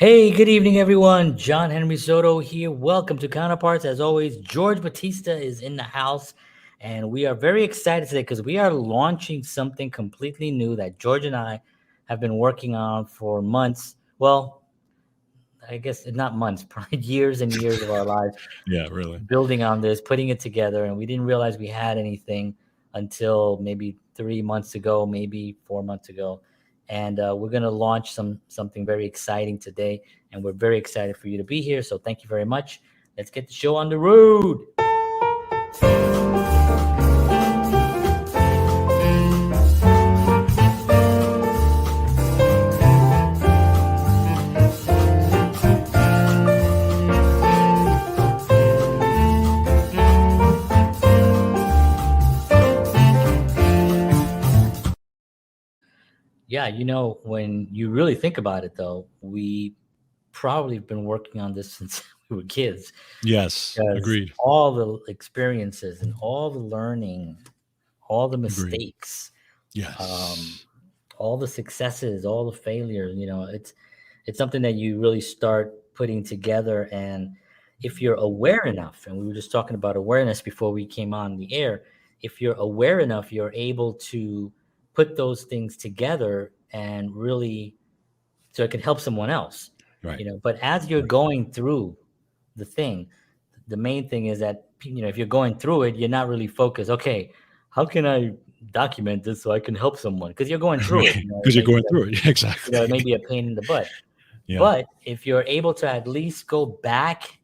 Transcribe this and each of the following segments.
Hey, good evening, everyone. John Henry Soto here. Welcome to Counterparts. As always, George Batista is in the house, and we are very excited today because we are launching something completely new that George and I have been working on for months. Well, I guess not months, probably years and years of our lives Yeah, really. building on this, putting it together, and we didn't realize we had anything until maybe 3 months ago, maybe 4 months ago. And we're going to launch something very exciting today, and we're very excited for you to be here. So thank you very much. Let's get the show on the road. Yeah, when you really think about it, though, we probably have been working on this since we were kids Yes, because agreed, all the experiences and all the learning, all the agreed. mistakes, um, Yes. all the successes, all the failures, it's something that you really start putting together. And if you're aware enough, and we were just talking about awareness before we came on the air, if you're aware enough, you're able to put those things together and really so it can help someone else. Right, But as you're right. going through the thing, the main thing is that if you're going through it, you're not really focused. Okay, how can I document this so I can help someone? Because you're going through it. Right, because you're going through it. It Exactly. may be a pain in the butt. Yeah. But if you're able to at least go back,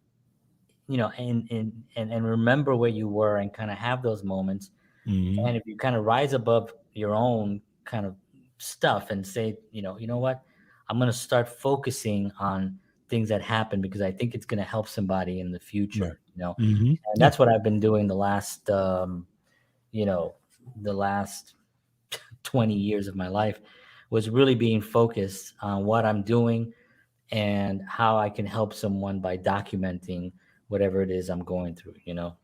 and remember where you were and kind of have those moments, Mhm. and if you kind of rise above your own kind of stuff and say, what, I'm going to start focusing on things that happen because I think it's going to help somebody in the Right. future. And Yeah. that's what I've been doing you know, the last 20 years of my life was really being focused on what I'm doing and how I can help someone by documenting whatever it is I'm going through.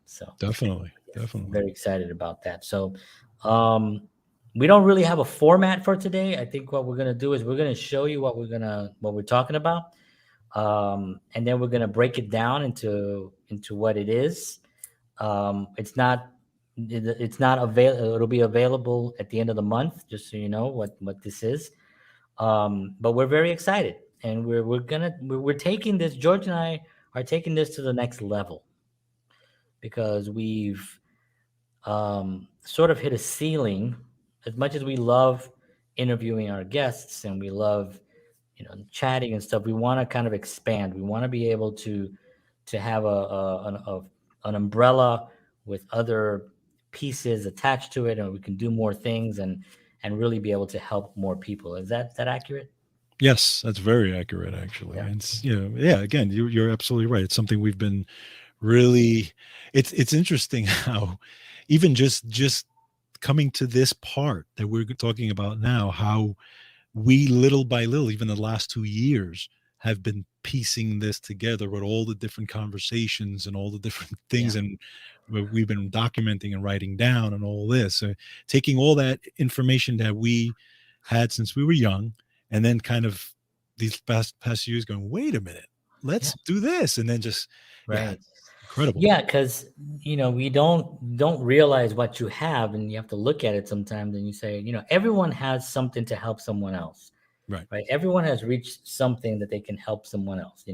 So Definitely, yeah, definitely. very excited about that. So, um, we don't really have a format for today. I think what we're gonna do is we're gonna show you what we're talking about, and then we're gonna break it down into what it is. It's not available. It'll be available at the end of the month, just so you know what this is. But we're very excited, and we're taking this. George and I are taking this to the next level because we've sort of hit a ceiling. As much as we love interviewing our guests and we love, chatting and stuff, we want to kind of expand. We want to be able to have an umbrella with other pieces attached to it, and we can do more things and really be able to help more people. Is that accurate? Yes, that's very accurate, actually. Yeah. And yeah, again, you're absolutely right. It's something we've been really it's interesting how even just coming to this part that we're talking about now, how we little by little, even the last 2 years, have been piecing this together with all the different conversations and all the different things, Yeah. and we've been documenting and writing down and all this, taking all that information that we had since we were young, and then kind of these past years going, wait a minute, Yeah. let's do this, and then just yeah, Right. incredible. Yeah, because we don't realize what you have, and you have to look at it sometimes, and you say, everyone has something to help someone else, Right. right? Everyone has reached something that they can help someone else.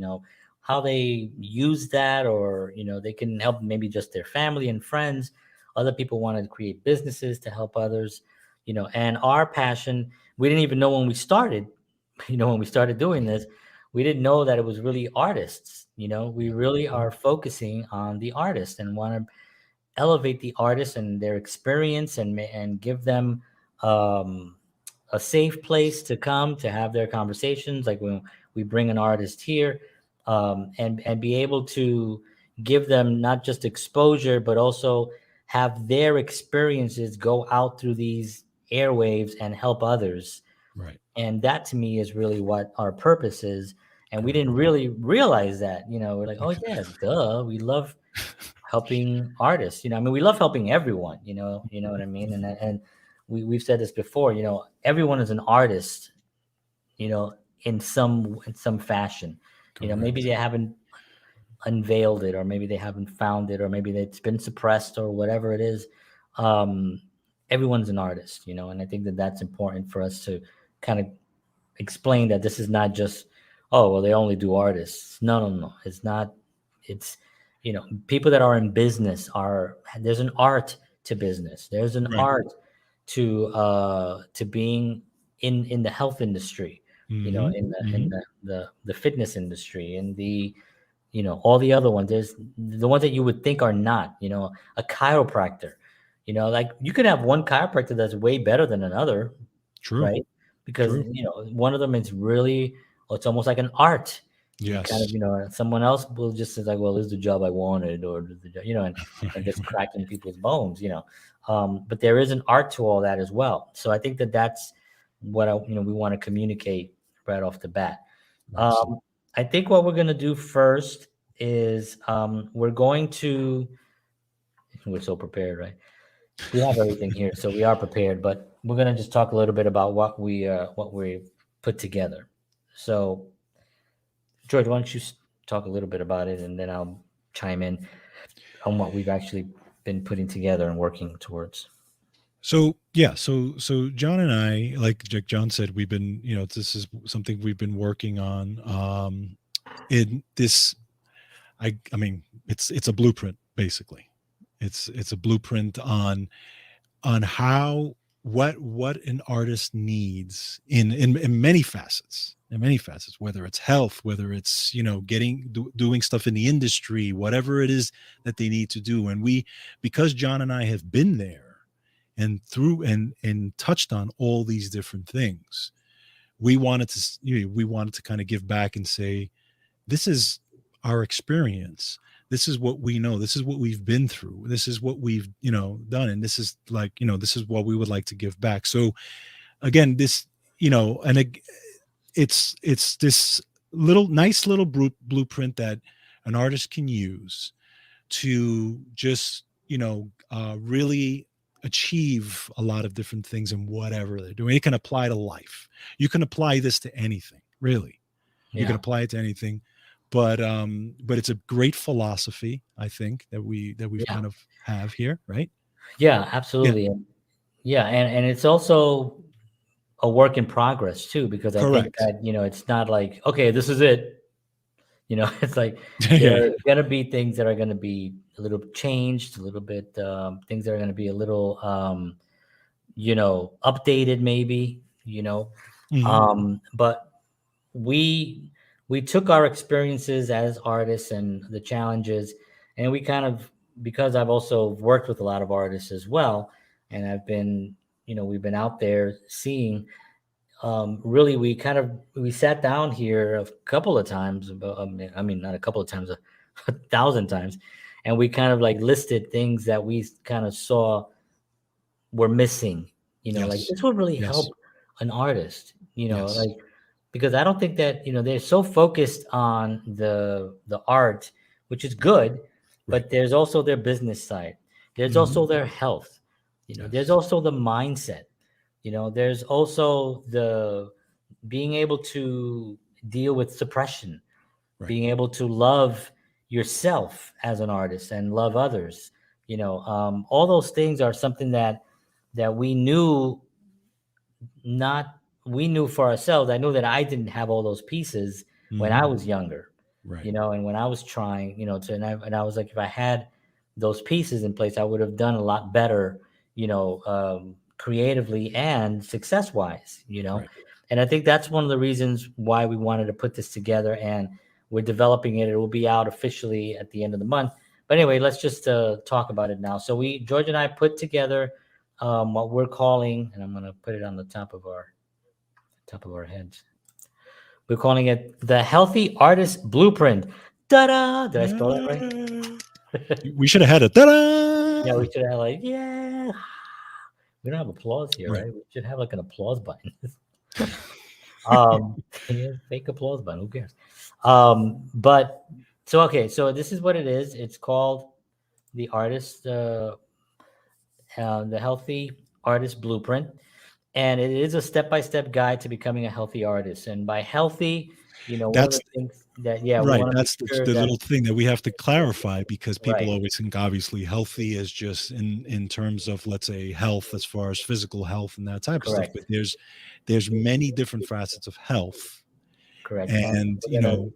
How they use that, or they can help maybe just their family and friends. Other people want to create businesses to help others. And our passion, we didn't even know when we started. When we started doing this, we didn't know that it was really artists. We Yeah. really are Mhm. focusing on the artist and want to elevate the artist and their experience and give them um, a safe place to come to have their conversations. Like when we bring an artist here, and be able to give them not just exposure, but also have their experiences go out through these airwaves and help others. Right. And that to me is really what our purpose is. And we didn't Correct. really realize that. We're like, oh yeah, duh, we love helping artists. I mean, we love helping everyone. You know what I mean. And we've said this before. Everyone is an artist. in some fashion. Maybe they Correct. haven't unveiled it, or maybe they haven't found it, or maybe it's been suppressed, or whatever it is. um, Everyone's an artist, and I think that that's important for us to kind of explain that this is not just, oh well, they only do artists. No, no, no, it's not. It's, people that are in business are, there's an art to business, there's an Right. art to being in the health industry, Hmm. in Hmm. the fitness industry, in the, all the other ones. There's the ones that you would think are not, a chiropractor, like you could have one chiropractor that's way better than another, True. right? Because True. one of them is really, it's almost like an art. You kind of, Yes. someone else will just say like, well, this is the job I wanted, or this is the job, and just cracking people's bones, but there is an art to all that as well. So I think that that's what we want to communicate right off the bat. Absolutely. um, I think what we're going to do first is, we're going to, we're so prepared, right? We have everything here, so we are prepared. But we're gonna just talk a little bit about what we put together. So, George, why don't you talk a little bit about it, and then I'll chime in on what we've actually been putting together and working towards. So yeah, so John and I, like John said, we've been, this is something we've been working on. In this, I mean, it's a blueprint basically. It's a blueprint on how what an artist needs in many facets, whether it's health, whether it's doing stuff in the industry, whatever it is that they need to do. And we, because John and I have been there and through and touched on all these different things, we wanted to kind of give back and say, this is our experience, this is what we know, this is what we've been through, this is what we've done, and this is like, this is what we would like to give back. So again, this, it's this nice little blueprint that an artist can use to just really achieve a lot of different things in whatever they're doing. It can apply to life. You can apply this to anything, really. You can Yeah, apply it to anything, but it's a great philosophy, I think, that we've yeah, kind of have here, right? yeah, Yeah, absolutely. Yeah, and it's also a work in progress too, because I think correct. that it's not like, okay, this is it. It's like there Yeah, are gonna be things that are gonna be a little changed, a little bit, things that are gonna be a little, updated, maybe, hmm, but we we took our experiences as artists and the challenges, and we kind of, because I've also worked with a lot of artists as well, and I've been, we've been out there seeing, really, we sat down here a couple of times, I mean not a couple of times, a thousand times, and we kind of like listed things that we kind of saw were missing. Like yes, this would really yes, help an artist. yes, Like, because I don't think that they're so focused on the art, which is good, right, but there's also their business side. There's hmm, also their health. There's yes, also the mindset. There's also the being able to deal with suppression, right, being able to love yourself as an artist and love others. All those things are something that we knew, not we knew for ourselves. I knew that I didn't have all those pieces when hmm, I was younger, right, and when I was trying, and I was like, if I had those pieces in place, I would have done a lot better, creatively and success wise, right. and I think that's one of the reasons why we wanted to put this together, and we're developing it. It will be out officially at the end of the month. But anyway, let's just talk about it now. So George and I put together, what we're calling, and I'm going to put it on the top of our heads. We're calling it the Healthy Artist Blueprint. Ta-da! Did I spell that right? Ah, we should have had a Yeah, we ta-da. should have like, yeah. We don't have applause here, Right. right? We should have like an applause button. Yeah, fake applause button. Who cares? But so okay, so this is what it is. It's called the Healthy Artist Blueprint, and it is a step-by-step guide to becoming a healthy artist. And by healthy, one of That's the things that, yeah, we right. want to make That's sure the that, little thing that we have to clarify because people right, always think obviously healthy is just in terms of, let's say, health as far as physical health and that type of stuff. But correct, there's many different facets of health, correct. And and we're gonna,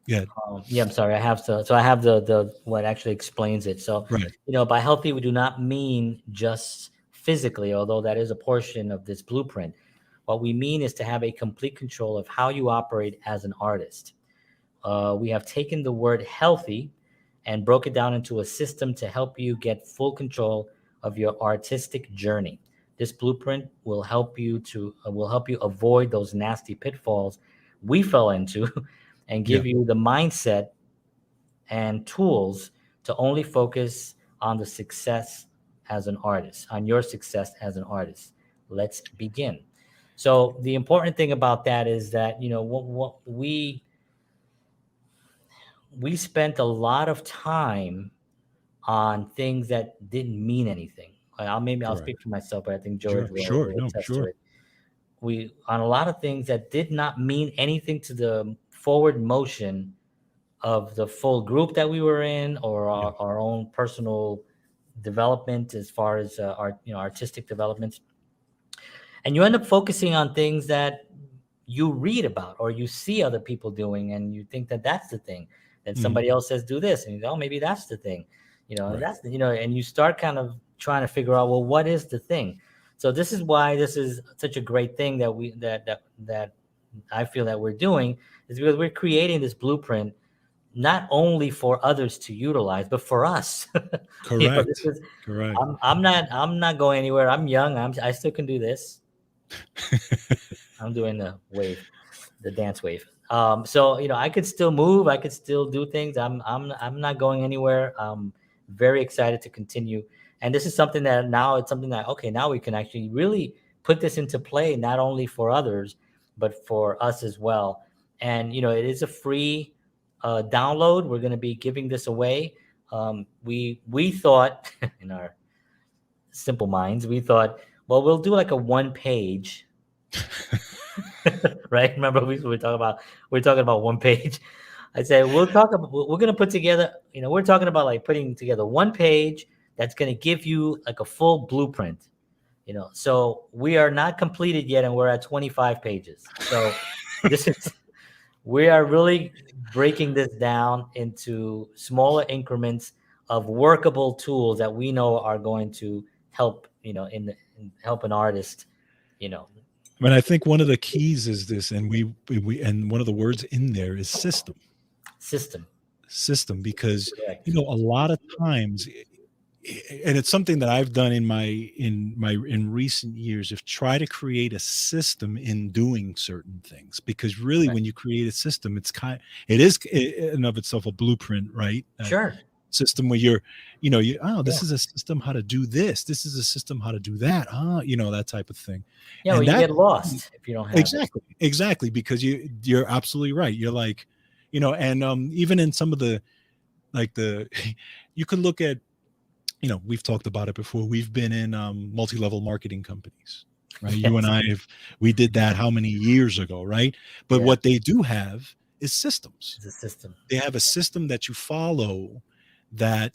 yeah, yeah, I'm sorry, I have to, so I have the what actually explains it. So, right, by healthy, we do not mean just physically, although that is a portion of this blueprint. What we mean is to have a complete control of how you operate as an artist. We have taken the word healthy and broke it down into a system to help you get full control of your artistic journey. This blueprint will help you avoid those nasty pitfalls we fell into, and yeah, give you the mindset and tools to only focus on the success as an artist, on your success as an artist. Let's begin. So the important thing about that is that, what we spent a lot of time on things that didn't mean anything. I'll correct. speak for myself, but I think Sure, George sure, will no, attest to sure, it. We on a lot of things that did not mean anything to the forward motion of the full group that we were in, or yeah, our own personal development as far as our artistic developments. And you end up focusing on things that you read about or you see other people doing, and you think that that's the thing. Then mhm, somebody else says do this, and you go, oh, maybe that's the thing. And right, that's and you start kind of trying to figure out, well, what is the thing. So this is why this is such a great thing that I feel that we're doing, is because we're creating this blueprint not only for others to utilize, but for us. This correct, is correct. I'm not going anywhere. I'm young. I still can do this. I'm doing the wave, the dance wave. So I could still move. I could still do things. I'm not going anywhere. I'm very excited to continue. And this is something that now it's something that, okay, now we can actually really put this into play, not only for others, but for us as well. And it is a free download. We're going to be giving this away. We thought in our simple minds, we thought, well, we'll do like a one page. Right? Remember we were talking about one page. I said we're gonna put together. We're talking about like putting together one page that's gonna give you like a full blueprint. So we are not completed yet, and we're at 25 pages. So this is we are really breaking this down into smaller increments of workable tools that we know are going to help help an artist. You know, I mean, I think one of the keys is this, and and one of the words in there is system, system. system, because Correct. a lot of times, and it's something that I've done in recent years, of try to create a system in doing certain things, because really Right. when you create a system, it is in and of itself a blueprint, right? Sure. System where you oh, Yeah. this is a system how to do this is a system how to do that, that type of thing. Yeah. Well, And you that get lost if you don't have it. exactly, exactly, because you're absolutely right. You're like, and even in some of the, like, the you could look at, we've talked about it before. We've been in multi-level marketing companies, right? You and Yes. I we did that how many years ago, right? But Yeah. what they do have is systems. It's a system. They have a system that you follow, that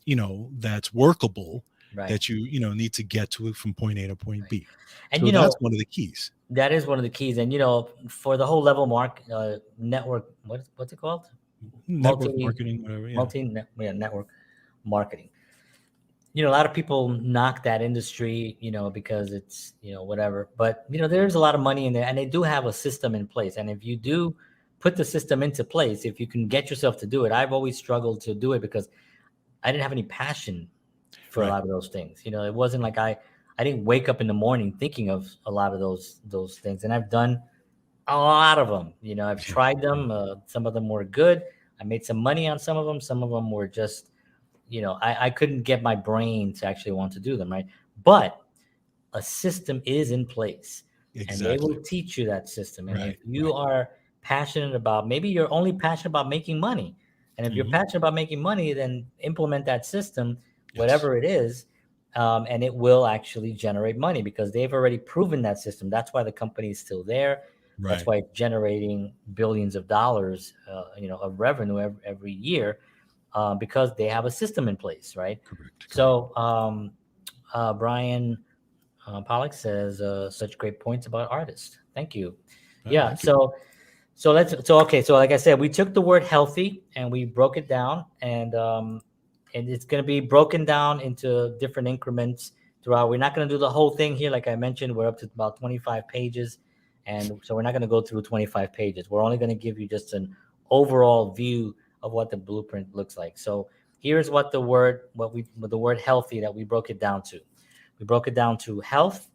that's workable, Right. that you need to get to it from point A to point Right. B. And So that's one of the keys. that is one of the keys. And for the whole level network, what's it called? Network Multi marketing, whatever. Yeah. multi yeah, network marketing. A lot of people knock that industry, because it's, whatever. But, there's a lot of money in there, and they do have a system in place. And if you do put the system into place, if you can get yourself to do it, I've always struggled to do it because I didn't have any passion for a Right. lot of those things. It wasn't like I didn't wake up in the morning thinking of a lot of those things. And I've done a lot of them. I've Yeah. tried Yeah. them. Some of them were good. I made some money on some of them. Some of them were just, I couldn't get my brain to actually want to do them, right? But a system is in place, and they Exactly. will teach you that system. And if Right. you Right. are passionate about, maybe you're only passionate about making money. And if you're Mhm. passionate about making money, then implement that system, Yes. whatever it is, and it will actually generate money because they've already proven that system. That's why the company is still there. That's Right. why it's generating billions of dollars, of revenue every year, because they have a system in place, right? Correct. Correct. So, Brian Pollock says, such great points about artists. Thank you. Yeah. Thank you. So okay. So like I said, we took the word healthy and we broke it down, and it's going to be broken down into different increments throughout. We're not going to do the whole thing here. Like I mentioned, we're up to about 25 pages, and so we're not going to go through 25 pages. We're only going to give you just an overall view of what the blueprint looks like. So here's what the word healthy that we broke it down to. We broke it down to health,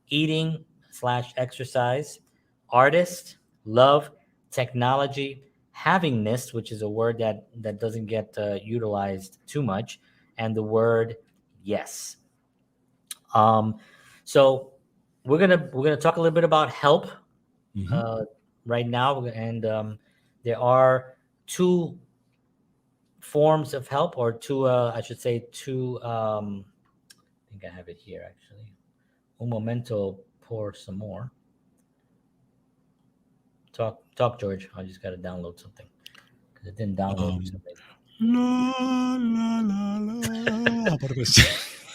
eating slash exercise, artist, love, technology, havingness, which is a word that doesn't get utilized too much, and the word yes. Um, so we're gonna talk a little bit about help Hmm. uh, right now, and there are two forms of help, or two, I should say, two. I think I have it here actually. Un momento por some more. Talk, George. I just got to download something because it didn't download for some Um, reason. la la la la. How about this?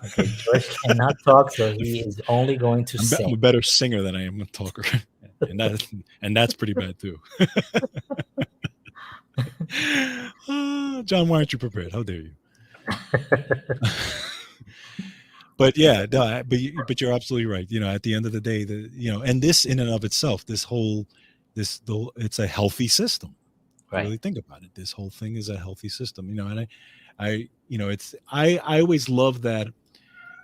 Okay, George cannot talk, so he is only going to I'm sing. a better singer than I am a talker, and that's pretty bad too. John, why aren't you prepared? How dare you? But yeah, no, but you're absolutely right. At the end of the day, and this in and of itself, it's a healthy system. If you Right. really think about it, this whole thing is a healthy system. And it's I always love that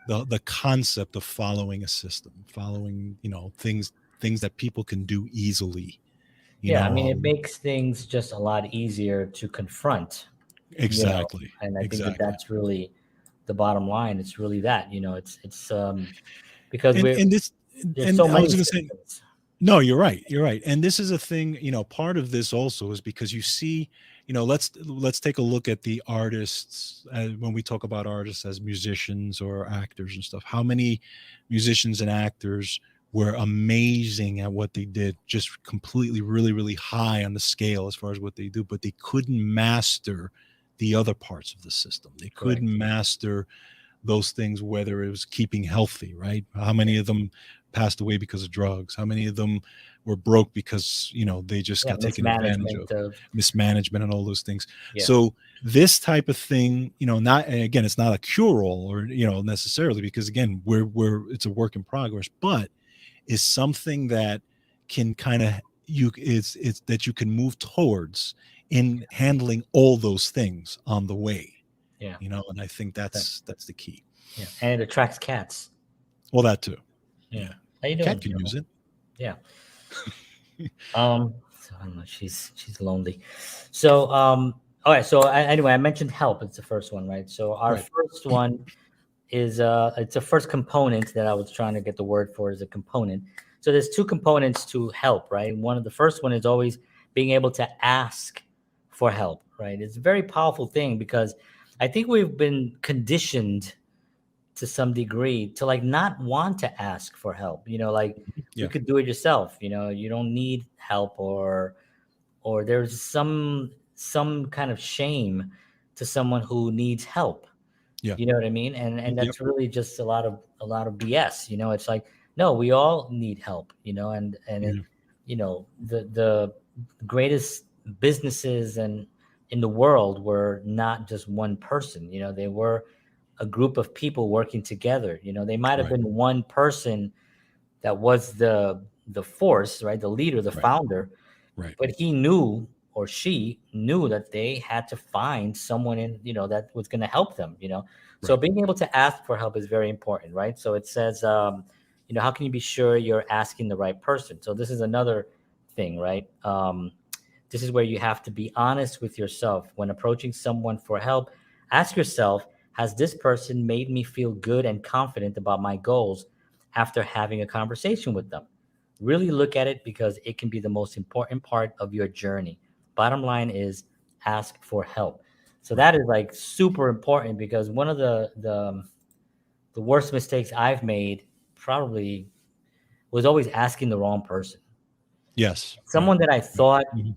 the concept of following a system, following things that people can do easily. You Yeah, I know, mean, it makes things just a lot easier to confront, exactly, and I think that exactly. that's really the bottom line. It's really that, it's because And this there's and so I many was going to say, systems. no, you're right. You're right. And this is a thing, part of this also is because you see, let's take a look at the artists when we talk about artists as musicians or actors and stuff. How many musicians and actors were amazing at what they did, just completely, really, really high on the scale as far as what they do, but they couldn't master the other parts of the system. They couldn't Correct. master those things, whether it was keeping healthy, right? How Yeah. many of them passed away because of drugs? How many of them were broke because, they just Yeah, got taken advantage of, mismanagement of. mismanagement and all those things. Yeah. So this type of thing, not, and again, it's not a cure all or, necessarily, because again, it's a work in progress, but is something that can kind of, it's that you can move towards in handling all those things on the way, Yeah. and I think Right. that's the key. Yeah, and it attracts cats. Well, that too. Yeah. Yeah. How you Cat doing, can use Joe? it. Yeah. So I don't know. She's lonely. So all right. So anyway, I mentioned help. It's the first one, right? So our Right. first one is it's a first component that I was trying to get the word for, is a component. So there's two components to help, right? The first one is always being able to ask for help, right? It's a very powerful thing because I think we've been conditioned to some degree to like not want to ask for help. Like you Yeah. could do it yourself. You don't need help, or there's some kind of shame to someone who needs help. Yeah. You know what I mean? And Yep. that's really just a lot of BS. It's like, no, we all need help. And it, Yeah. the greatest businesses and in the world were not just one person. They were a group of people working together. They might have Right. been one person that was the force, right? The leader, the Right. founder, Right. but he knew, or she knew, that they had to find someone that was going to help them. So Right. being able to ask for help is very important, right? So it says, how can you be sure you're asking the right person? So this is another thing, right? This is where you have to be honest with yourself when approaching someone for help. Ask yourself, has this person made me feel good and confident about my goals after having a conversation with them? Really look at it, because it can be the most important part of your journey. Bottom line is, ask for help. So Right. that is like super important, because one of the the worst mistakes I've made probably was always asking the wrong person. Yes. Right. Someone that I Right. thought, Mhm.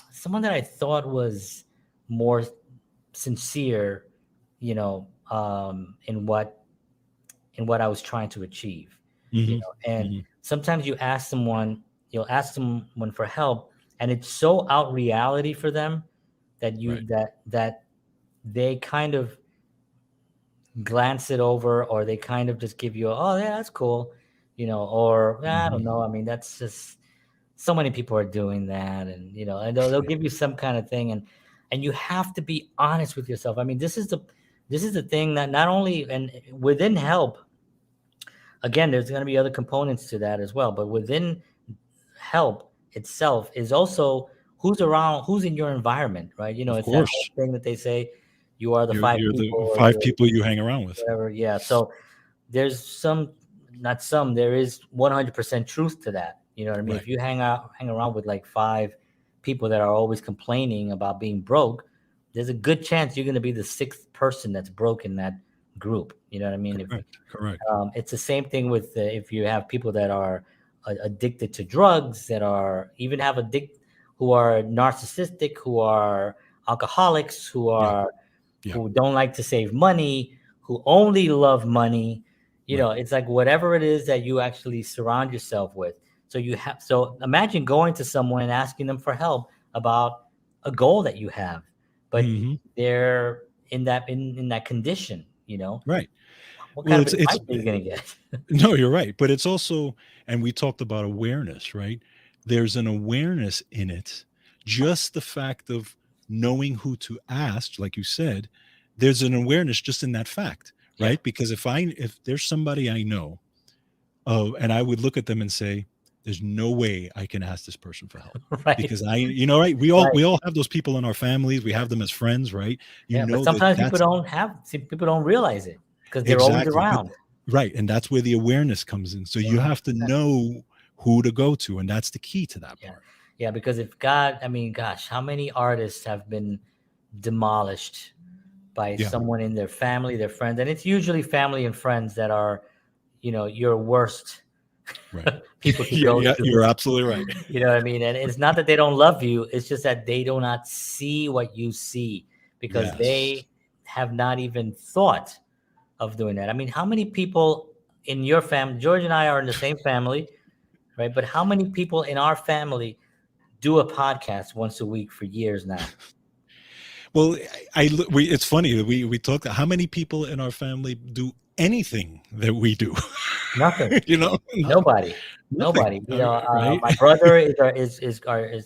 someone that I thought was more sincere, in what I was trying to achieve, Mhm. and Mhm. sometimes you'll ask someone for help, and it's so out reality for them that Right. they kind of glance it over, or they kind of just give you, oh yeah, that's cool, or I don't Mhm. know. I mean, that's just so many people are doing that, and and they'll give you some kind of thing, and you have to be honest with yourself. I mean, this is the thing that not only and within help, again, there's going to be other components to that as well, but within help itself is also who's around, who's in your environment, right? Of It's that whole course. thing that they say, you are the five You're people, the or 5 you're people you hang around with. whatever. Yeah. So there's not some, there is 100% truth to that. You know what I mean? Right. If you hang around with like five people that are always complaining about being broke, there's a good chance you're going to be the sixth person that's broke in that group. You know what I mean? If Correct. Correct. It's the same thing with if you have people that are addicted to drugs, that are even have who are narcissistic, who are alcoholics, Yeah. Yeah. who don't like to save money, who only love money. Right. It's like whatever it is that you actually surround yourself with. So imagine going to someone and asking them for help about a goal that you have, but Mhm. they're in that condition. Right. What Well, kind of it's advice are you gonna get? no, you're right, but it's also, and we talked about awareness, right? There's an awareness in it. Just the fact of knowing who to ask, like you said, there's an awareness just in that fact, Yeah. right? Because if there's somebody I know, oh, and I would look at them and say, there's no way I can ask this person for help. Right. Because right? We all Right. we all have those people in our families. We have them as friends, right? You Yeah, but know that sometimes that's people don't realize it because they're always exactly, but around. right, and that's where the awareness comes in. So you have to 100%. know who to go to, and that's the key to that Yeah. part. Yeah, because if God, I mean, gosh, how many artists have been demolished by Yeah, someone in their family, their friends, and it's usually family and friends that are, your worst right. people to Yeah, go yeah, to. you're absolutely right. You know what I mean? And it's not that they don't love you, it's just that they do not see what you see because Yes. they have not even thought of doing that. I mean, how many people in your family, George and I are in the same family, right? But how many people in our family do a podcast once a week for years now? Well, it's funny that we talked. How many people in our family do anything that we do? Nothing. Nothing, Nobody. nothing. Nobody. Right, My brother is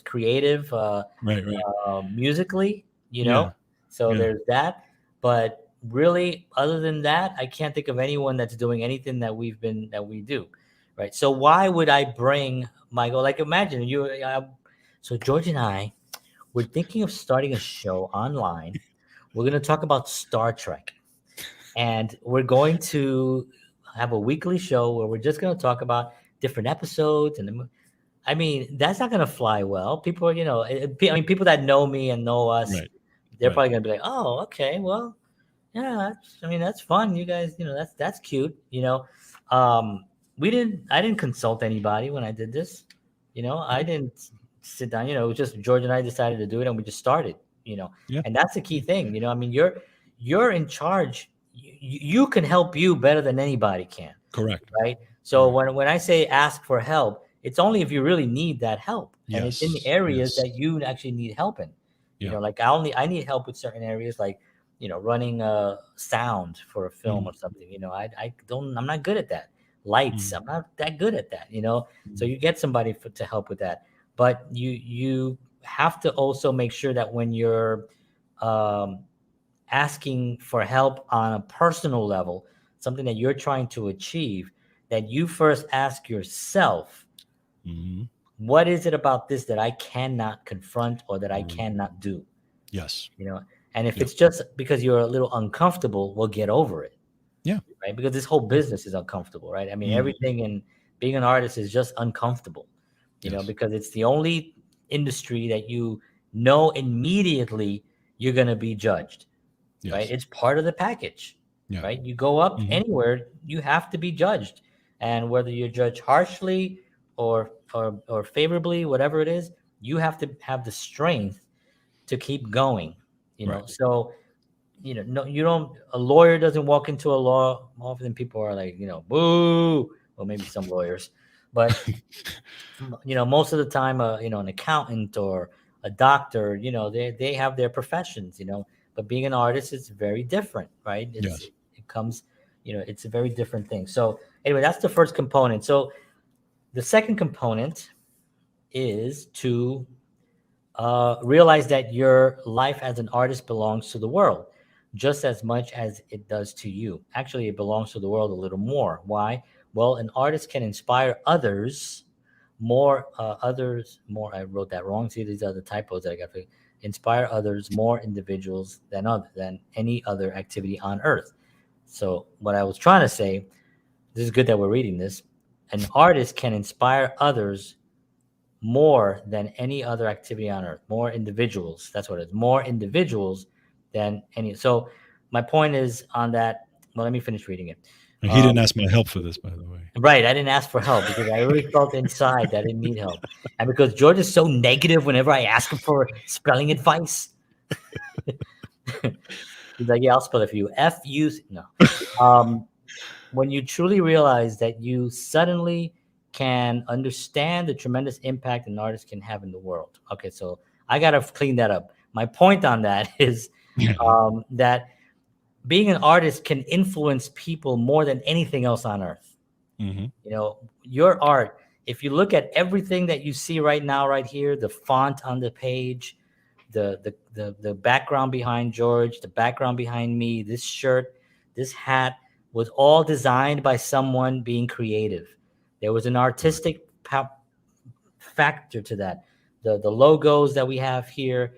creative right, right. musically. Yeah, So yeah. there's that. But really, other than that, I can't think of anyone that's doing anything that we do, right? So why would I bring my goal? Like imagine you. So George and I, we're thinking of starting a show online. We're going to talk about Star Trek, and we're going to have a weekly show where we're just going to talk about different episodes. I mean, that's not going to fly well. People, I mean, people that know me and know us, Right, they're right. probably going to be like, "Oh, okay, well, yeah, I mean, that's fun. You guys, that's cute." Um, I didn't consult anybody when I did this. I Yeah, didn't sit down. It was just George and I decided to do it, and we just started. yeah, And that's the key yeah. thing. I mean, you're in charge. You can help you better than anybody can, Correct. right? So Correct. when I say ask for help, it's only if you really need that help, and it's in the Yes, areas yes. that you actually need help in. Yeah. Like I need help with certain areas, like running sound for a film Mm, or something. I'm not good at that. Lights, mm, I'm not that good at that. So mm, you get somebody to help with that, but you have to also make sure that when you're um, asking for help on a personal level, something that you're trying to achieve, that you first ask yourself, mhm, what is it about this that I cannot confront or that I mm. cannot do? Yes. You know, and if Yeah. it's just because you're a little uncomfortable, we'll get over it, Yeah. right? Because this whole Yeah. business is uncomfortable, right? I mean, Mhm. everything in being an artist is just uncomfortable, Yes. because it's the only industry that immediately you're going to be judged, right? Yes. It's part of the package. Yeah. right? You go up Hmm. anywhere, you have to be judged, and whether you're judged harshly or favorably, whatever it is, you have to have the strength to keep going. Right. So no, you don't. A lawyer doesn't walk into a law. Often people are like, boo. Well, maybe some lawyers, but most of the time, an accountant or a doctor, they have their professions, but being an artist is very different, right? Yes. It comes, it's a very different thing. So anyway, that's the first component. So the second component is to realize that your life as an artist belongs to the world just as much as it does to you. Actually, it belongs to the world a little more. Why? Well, an artist can inspire others more. I wrote that wrong. See, these are the typos that I got. Inspire others, more individuals than any other activity on earth. So, what I was trying to say, this is good that we're reading this. An artist can inspire others more than any other activity on earth. More individuals. That's what it is. More individuals than any. So my point is on that. Well, let me finish reading it. And he didn't Um, ask my help for this, by the way. right. I didn't ask for help because I really felt inside that I didn't need help. And because George is so negative whenever I ask him for spelling advice, he's like, yeah, I'll spell it for you. No. Um, when you truly realize that you suddenly can understand the tremendous impact an artist can have in the world. Okay, so I got to clean that up. My point on that is Yeah. that being an artist can influence people more than anything else on earth. Hmm. Your art, if you look at everything that you see right now, right here, the font on the page, the background behind George, the background behind me, this shirt, this hat was all designed by someone being creative. There was an Right. artistic factor to that. The logos that we have here,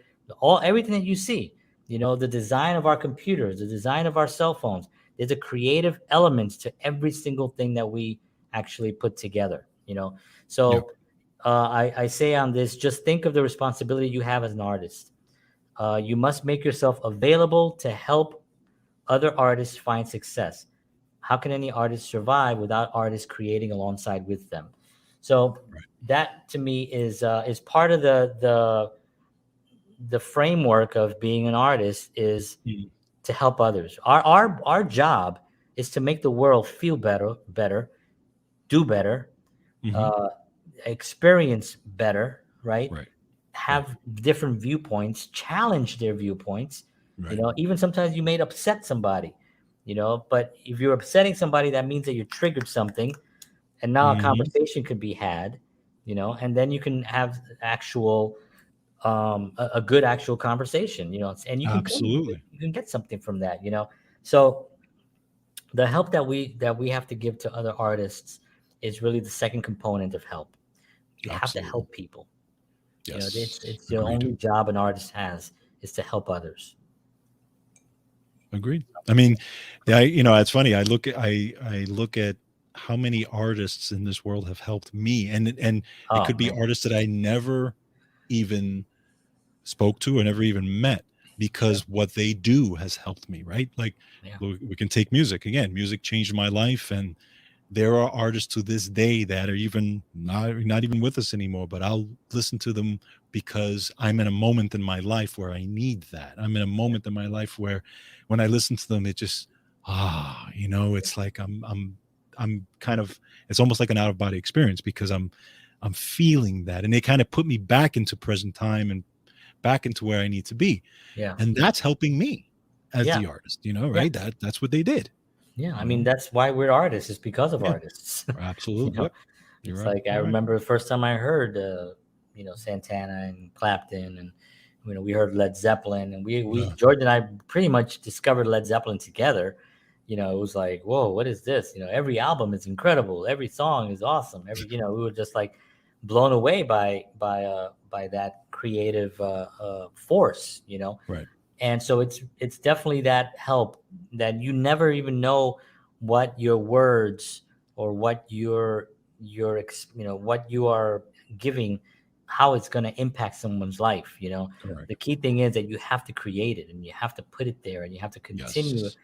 everything that you see, the design of our computers, the design of our cell phones. There's a creative element to every single thing that we actually put together. Yeah. So I say on this, just think of the responsibility you have as an artist. You must make yourself available to help other artists find success. How can any artist survive without artists creating alongside with them? So Right. that to me is part of the framework of being an artist is Mm-hmm. to help others. Our job is to make the world feel better, do better, Hmm. uh, experience better, right? Right. Right. Have different viewpoints, challenge their viewpoints. Right. Even sometimes you may upset somebody, but if you're upsetting somebody, that means that you triggered something, and now a Hmm. conversation could be had, and then you can have actual a good actual conversation, and Absolutely. you can get something from that, So the help that we have to give to other artists is really the second component of help. We have to Absolutely. help people. Yes. It's the Agreed. only job an artist has is to help others. Agreed. I mean, it's funny. I look at how many artists in this world have helped me, and it Oh could be man, artists that I never even spoke to or never even met yeah, because what they do has helped me, right? Like yeah, we can take music again. Music changed my life, and there are artists to this day that are even not even with us anymore, but I'll listen to them because I'm in a moment in my life where I need that. I'm in a yeah, moment in my life where when I listen to them, it just it's like I'm kind of, it's almost like an out of body experience because I'm feeling that, and they kind of put me back into present time and back into where I need to be. yeah, And that's helping me as yeah, the artist, yeah, right? That's what they did, yeah. I you mean, know? that's why we're artists. It's because of Yeah, artists. you absolutely. know, Yep. You're it's right. like I You're right. remember the first time I heard, Santana and Clapton, and we heard Led Zeppelin, and we Yeah. George and I pretty much discovered Led Zeppelin together. It was like, whoa, what is this? Every album is incredible, every song is awesome. We were just like blown away by that creative force. Right. And so it's definitely that help that you never even know what your words or what what you are giving, how it's going to impact someone's life. Correct. The key thing is that you have to create it and you have to put it there and you have to continue Yes.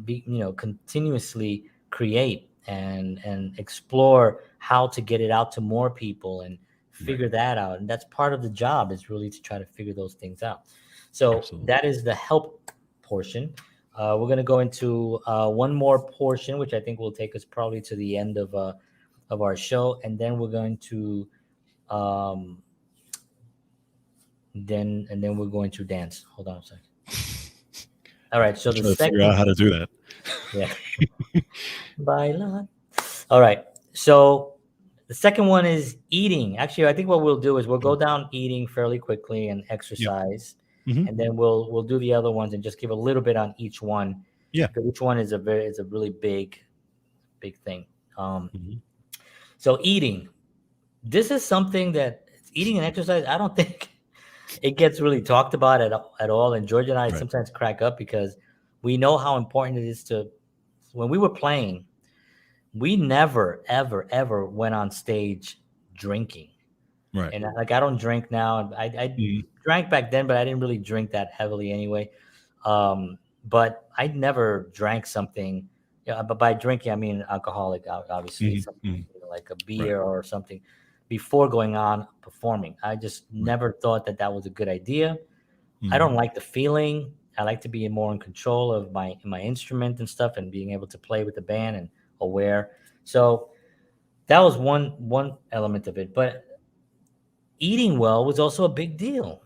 be, continuously create and explore how to get it out to more people and Right. figure that out. And that's part of the job, is really to try to figure those things out. So Absolutely. that is the help portion. We're going to go into one more portion, which I think will take us probably to the end of our show, and then we're going to um, then we're going to dance. Hold on a second. All right. So I'm the trying to figure out second, how to do that. yeah, baila. All right. So the second one is eating. Actually, I think what we'll do is we'll go Mhm. down eating fairly quickly and Yep. exercise, Hmm. and then we'll do the other ones and just give a little bit on each one, Yeah. because each one is a really big thing. Um, Hmm. so eating. This is something that eating and exercise. I don't think it gets really talked about at all. And George and I Right. sometimes crack up because we know how important it is to. When we were playing, we never ever went on stage drinking. Right. And like, I don't drink now. I Mhm. drank back then, but I didn't really drink that heavily anyway. But I never drank something. Yeah, but by drinking I mean alcoholic, obviously, Mhm. something, Mhm. like a Right. beer or something, before going on performing. I just Right. never thought that that was a good idea. I Mhm. don't like the feeling. I like to be more in control of my instrument and stuff, and being able to play with the band and aware. So that was one element of it. But eating well was also a big deal.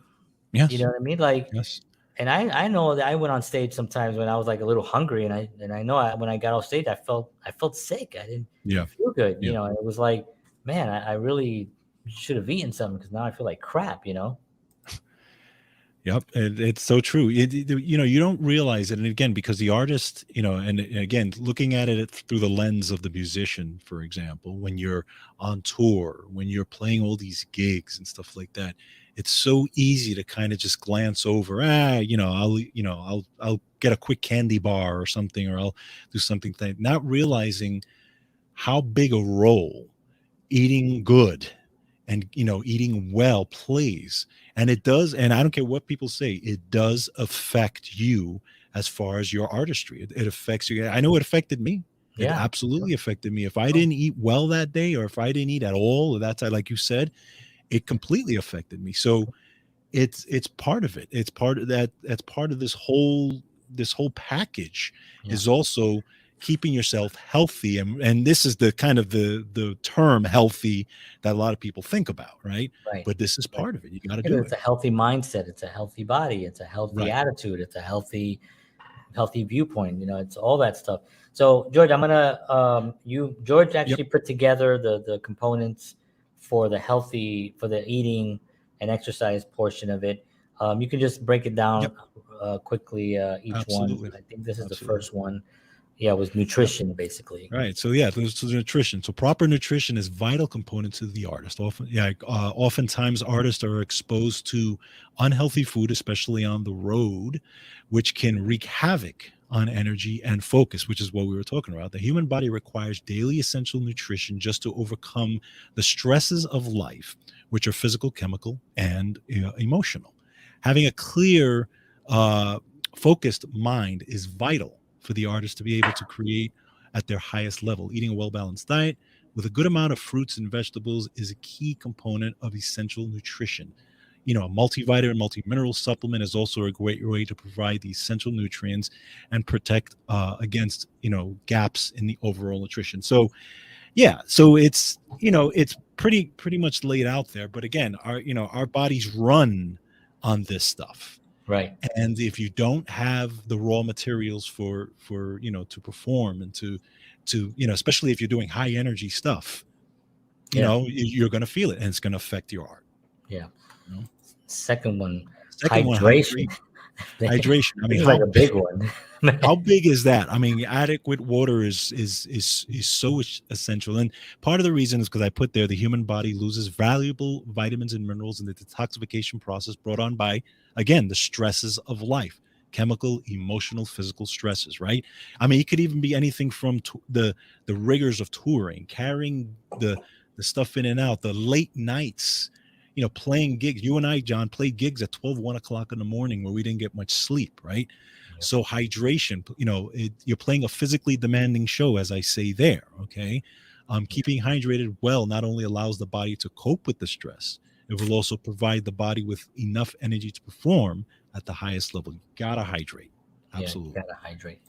You know Yes. what I mean? Like, Yes. and I know that I went on stage sometimes when I was like a little hungry, and I know when I got off stage, I felt sick. I didn't Yeah. feel good. Yeah. And it was like, man, I really should have eaten something, because now I feel like crap. Yep, it's so true. You don't realize it, and again, because the artist, and again, looking at it through the lens of the musician, for example, when you're on tour, when you're playing all these gigs and stuff like that, it's so easy to kind of just glance over. I'll get a quick candy bar or something, or I'll do something, not realizing how big a role eating good and eating well plays. And it does, and I don't care what people say, it does affect you as far as your artistry. It affects you. I know it affected me. It Yeah. absolutely affected me. If I Sure. didn't eat well that day, or if I didn't eat at all, or that's like you said, it completely affected me. So it's part of it. It's part of that. That's part of this whole package, Yeah. is also keeping yourself healthy. And this is the kind of the term healthy that a lot of people think about, right? Right. But this is Right. part of it. You got to Because do it's it. a healthy mindset. It's a healthy body. It's a healthy Right. attitude. It's a healthy viewpoint. It's all that stuff. So George, I'm gonna you George Yep. actually put together the components for the eating and exercise portion of it. You can just break it down Yep. quickly, each one. Absolutely. I think this is the Absolutely. first one. Yeah, it was Yep. nutrition, basically. Right. So yeah, there's the nutrition. So proper nutrition is vital component to the artist. Oftentimes artists are exposed to unhealthy food, especially on the road, which can wreak havoc on energy and focus, which is what we were talking about. The human body requires daily essential nutrition just to overcome the stresses of life, which are physical, chemical, and emotional. Having a clear, uh, focused mind is vital for the artist to be able to create at their highest level. Eating a well balanced diet with a good amount of fruits and vegetables is a key component of essential nutrition. A multivitamin, multi mineral supplement is also a great way to provide the essential nutrients and protect against gaps in the overall nutrition. So yeah, so it's pretty much laid out there. But again, our bodies run on this stuff, Right. and if you don't have the raw materials for to perform and to especially if you're doing high energy stuff, Yeah. you're going to feel it, and it's going to affect your art. Yeah. you know Second one, Second one, hydration. This hydration. I mean, is like a big one. how big is that? I mean, adequate water is so essential, and part of the reason is because I put there the human body loses valuable vitamins and minerals in the detoxification process brought on by, again, the stresses of life, chemical, emotional, physical stresses. Right? I mean, it could even be anything from the rigors of touring, carrying the stuff in and out, the late nights. playing gigs. You and I, John, played gigs at 12, 1 o'clock in the morning where we didn't get much sleep, right? Yep. So hydration, you're playing a physically demanding show, as I say there. Okay. Keeping hydrated well not only allows the body to cope with the stress, it will also provide the body with enough energy to perform at the highest level. You gotta hydrate. Yeah, you Absolutely. gotta hydrate.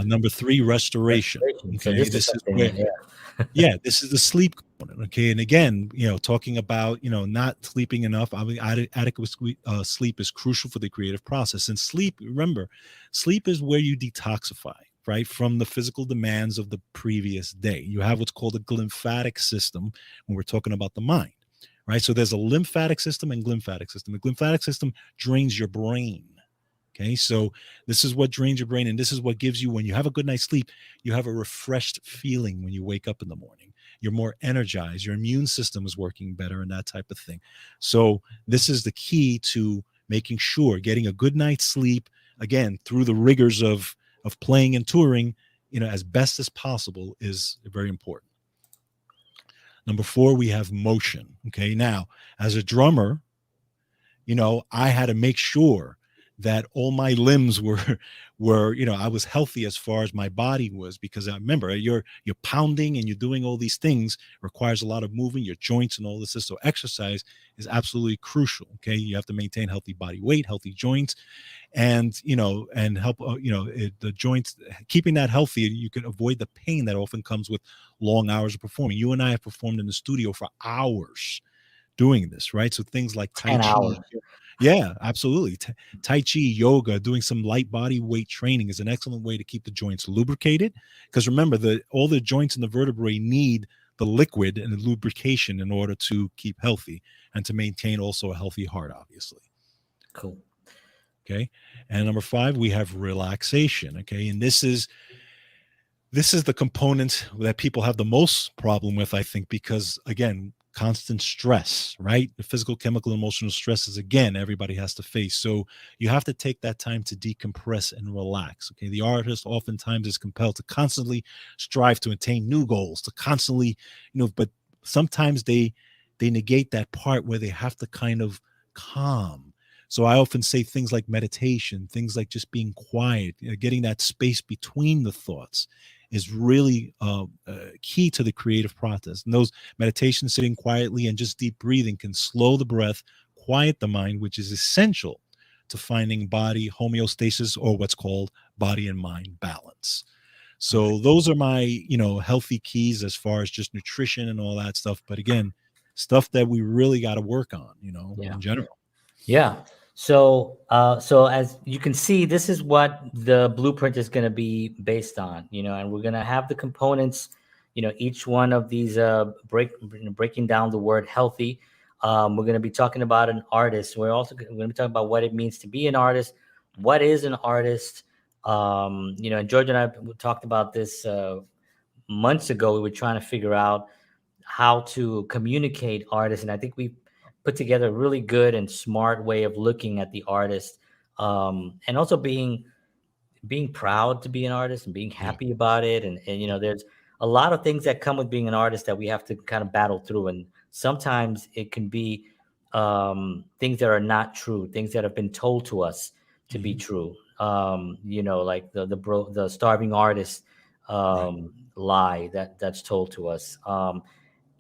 Number three, restoration. Restoration. So Okay. this is This is something where that, yeah. yeah, this is the sleep component. Okay, and again, talking about not sleeping enough. I mean, adequate sleep is crucial for the creative process. And sleep, remember, sleep is where you detoxify, right, from the physical demands of the previous day. You have what's called a lymphatic system when we're talking about the mind, right? So there's a lymphatic system and glymphatic system. The lymphatic system drains your brain. Okay, so this is what drains your brain, and this is what gives you, when you have a good night's sleep, you have a refreshed feeling when you wake up in the morning. You're more energized, your immune system is working better, and that type of thing. So, this is the key to making sure getting a good night's sleep, again, through the rigors of playing and touring, as best as possible is very important. Number four, we have motion. Okay, now, as a drummer, I had to make sure that all my limbs were were I was healthy as far as my body was, because I remember you're pounding and you're doing all these things, requires a lot of moving your joints and all this. So exercise is absolutely crucial. Okay, you have to maintain healthy body weight, healthy joints, and and help the joints, keeping that healthy. You can avoid the pain that often comes with long hours of performing. You and I have performed in the studio for hours doing this, right? So things like Tai 10 hours. Chi. Yeah, absolutely. Tai Chi, yoga, doing some light body weight training is an excellent way to keep the joints lubricated. Because remember, all the joints in the vertebrae need the liquid and the lubrication in order to keep healthy and to maintain also a healthy heart, obviously. Cool. Okay. And number five, we have relaxation. Okay. And this is the component that people have the most problem with, I think, because again, constant stress, right? The physical, chemical, emotional stresses, again, everybody has to face. So you have to take that time to decompress and relax. Okay. The artist oftentimes is compelled to constantly strive to attain new goals, to constantly, but sometimes they negate that part where they have to kind of calm. So I often say things like meditation, things like just being quiet, getting that space between the thoughts is really key to the creative process. And those meditations, sitting quietly and just deep breathing, can slow the breath, quiet the mind, which is essential to finding body homeostasis, or what's called body and mind balance. Okay. So those are my, healthy keys as far as just nutrition and all that stuff. But again, stuff that we really got to work on, Yeah. in general. Yeah. So as you can see, this is what the blueprint is going to be based on, and we're going to have the components, each one of these breaking down the word healthy. We're going to be talking about an artist. We're also going to be talking about what it means to be an artist. What is an artist? And George and I talked about this months ago. We were trying to figure out how to communicate artists, and I think we put together a really good and smart way of looking at the artist, and also being proud to be an artist and being Yeah. happy about it. And there's a lot of things that come with being an artist that we have to kind of battle through, and sometimes it can be things that are not true, things that have been told to us to be Mhm. true. Like the starving artist Right. lie that's told to us.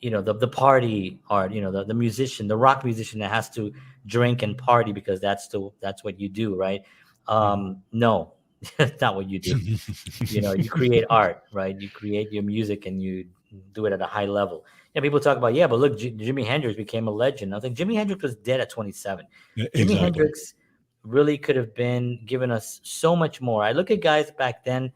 The party art, the musician, the rock musician that has to drink and party because that's what you do, right? Mhm. No, that's not what you do. You create art, right? You create your music and you do it at a high level. People talk about, yeah, but look, Jimi Hendrix became a legend. I think Jimi Hendrix was dead at 27. Yeah, Jimi exactly. Hendrix really could have been given us so much more. I look at guys back then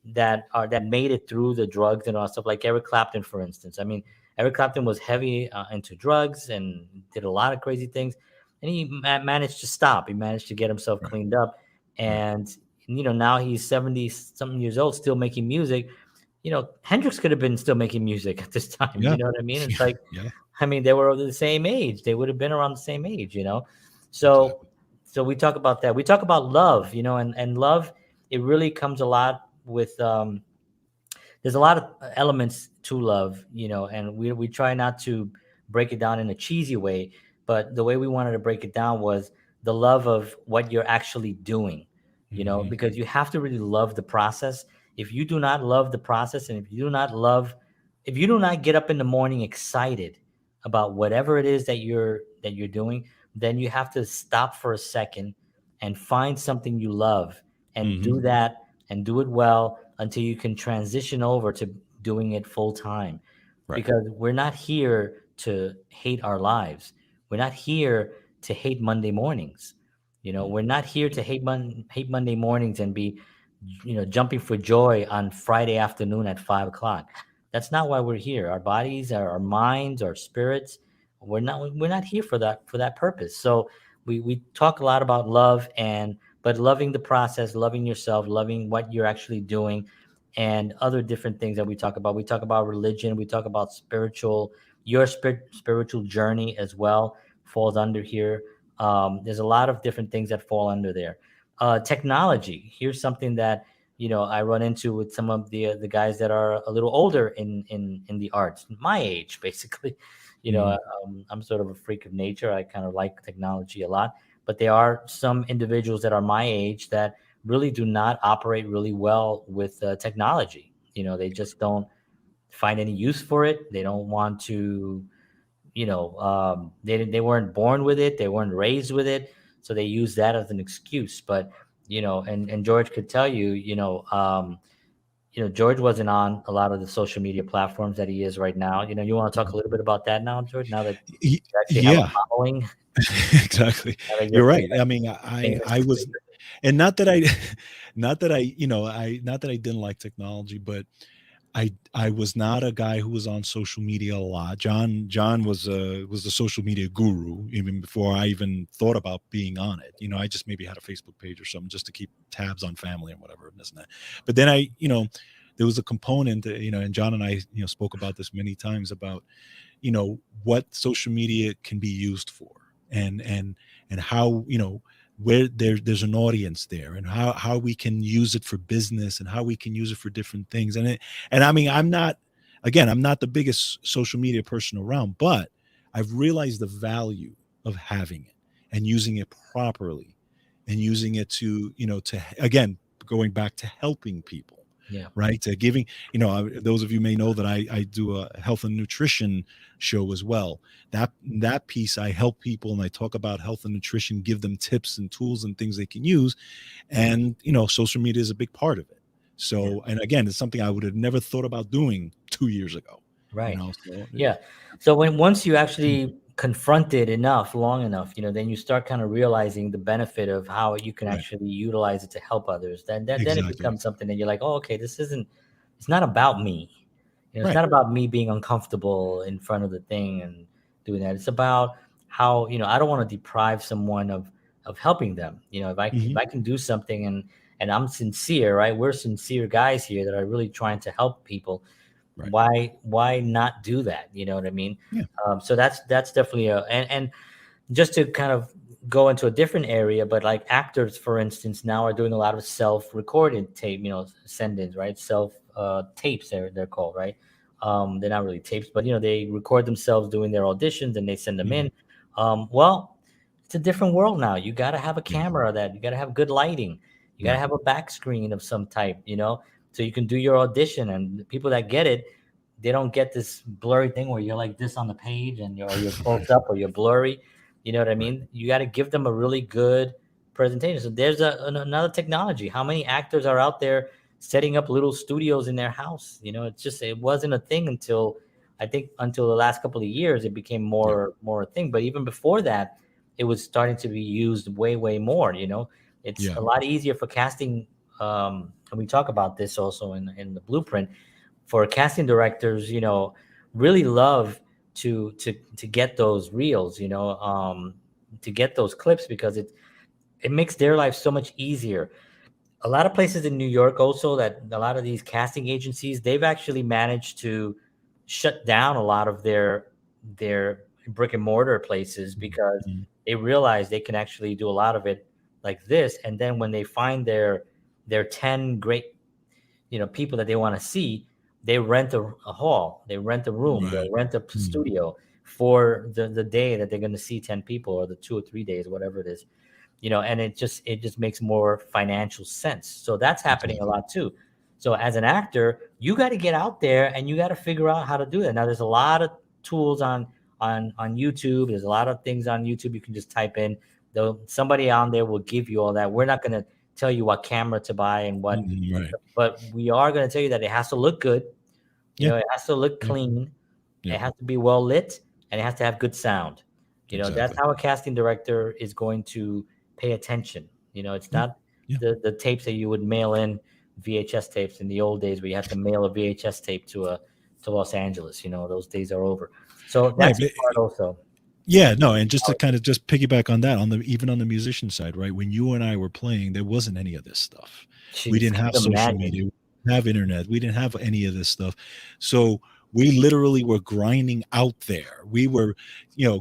that made it through the drugs and all stuff, like Eric Clapton, for instance. I mean, Eric Clapton was heavy into drugs and did a lot of crazy things, and he managed to stop. He managed to get himself Right. cleaned up, Right. and now he's 70 something years old, still making music. Hendrix could have been still making music at this time. Yeah. You know what I mean? It's like, Yeah. I mean, they were the same age. They would have been around the same age. So, Exactly. so we talk about that. We talk about love, and love. It really comes a lot with. There's a lot of elements to love, and we try not to break it down in a cheesy way. but the way we wanted to break it down was the love of what you're actually doing, Hmm. because you have to really love the process. If you do not love the process, and if you do not get up in the morning excited about whatever it is that you're doing, then you have to stop for a second and find something you love and Hmm. do that and do it well until you can transition over to doing it full time, Right. because we're not here to hate our lives. We're not here to hate Monday mornings. We're not here to hate Monday mornings and be, jumping for joy on Friday afternoon at 5 o'clock. That's not why we're here. Our bodies, our minds, our spirits. We're not here for that purpose. So we talk a lot about love, but loving the process, loving yourself, loving what you're actually doing, and other different things that we talk about. We talk about religion. We talk about your spiritual journey as well falls under here. There's a lot of different things that fall under there. Technology. Here's something that I run into with some of the guys that are a little older in the arts, my age, basically. You know, Hmm. I'm sort of a freak of nature. I kind of like technology a lot, but there are some individuals that are my age that really do not operate really well with technology. They just don't find any use for it. They don't want to, they weren't born with it. They weren't raised with it. So they use that as an excuse. But, and George could tell you, George wasn't on a lot of the social media platforms that he is right now. You want to talk a little bit about that now, George, now that Y- you actually have a yeah. following, Exactly. now that you're You're right. I mean, famous. I was, and not that I, not that I, not that I didn't like technology, but I was not a guy who was on social media a lot. John was the social media guru even before I even thought about being on it. I just maybe had a Facebook page or something just to keep tabs on family and whatever and this and that. But then there was a component that, and John and I, spoke about this many times about, what social media can be used for, and how, where there's an audience there, and how we can use it for business, and how we can use it for different things. And I mean, I'm not the biggest social media person around, but I've realized the value of having it and using it properly, and using it to, to, again, going back to helping people, Yeah. right, to giving, those of you may know that I do a health and nutrition show as well. That piece, I help people and I talk about health and nutrition, give them tips and tools and things they can use. And social media is a big part of it. Yeah. So, and again, it's something I would have never thought about doing 2 years ago. Right. So Yeah. So once you mm, actually confront it long enough, then you start kind of realizing the benefit of how you can right, actually utilize it to help others. Then it exactly, becomes something that you're like, oh, okay, it's not about me. It's right, not about me being uncomfortable in front of the thing and doing that. It's about how, I don't want to deprive someone of helping them. If hmm, I can do something, and I'm sincere, right? We're sincere guys here that are really trying to help people. right, Why not do that? You know what I mean? yeah, So that's definitely and just to kind of go into a different area, but like actors, for instance, now are doing a lot of self-recorded tape, send-ins, right? Self tapes, they're called, right? They're not really tapes, but they record themselves doing their auditions and they send them hmm, in. Well, it's a different world now. You got to have a yeah, camera, that you got to have good lighting. You got to right, have a back screen of some type, so you can do your audition. And the people that get it, they don't get this blurry thing where you're like this on the page and you're close up or you're blurry. You know what I right, mean? You got to give them a really good presentation. So there's another technology. How many actors are out there setting up little studios in their house? It wasn't a thing until, I think, until the last couple of years. It became yeah, more a thing. But even before that, it was starting to be used way more. It's yeah, a lot easier for casting. And we talk about this also in the blueprint, for casting directors, really love to get those reels, to get those clips, because it makes their life so much easier. A lot of places in New York also, that a lot of these casting agencies, they've actually managed to shut down a lot of their brick and mortar places, mhm, because mhm, they realize they can actually do a lot of it like this. And then when they find their 10 great people that they want to see, they rent a hall, they rent a room, right, they rent a mhm, studio for the day that they're going to see 10 people, or the 2 or 3 days, whatever it is, and it just makes more financial sense. So that's happening a Exactly. lot too. So as an actor, you got to get out there and you got to figure out how to do that. Now there's a lot of tools on YouTube. There's a lot of things on YouTube you can just type in. Though somebody on there will give you all that. We're not going to tell you what camera to buy and what, Right. but we are going to tell you that it has to look good. Yeah. It has to look Yeah. clean. Yeah. It has to be well lit, and it has to have good sound. That's Exactly. how a casting director is going to pay attention. It's Yeah. not Yeah. the tapes that you would mail in, VHS tapes in the old days where you had to mail a VHS tape to Los Angeles. Those days are over. So Right. that's a But part also. yeah, no, and just to kind of just piggyback on that, on the even on the musician side, right? When you and I were playing, there wasn't any of this stuff. We Jeez, didn't can have you social imagine? media, we didn't have internet, we didn't have any of this stuff. So we literally were grinding out there. We were,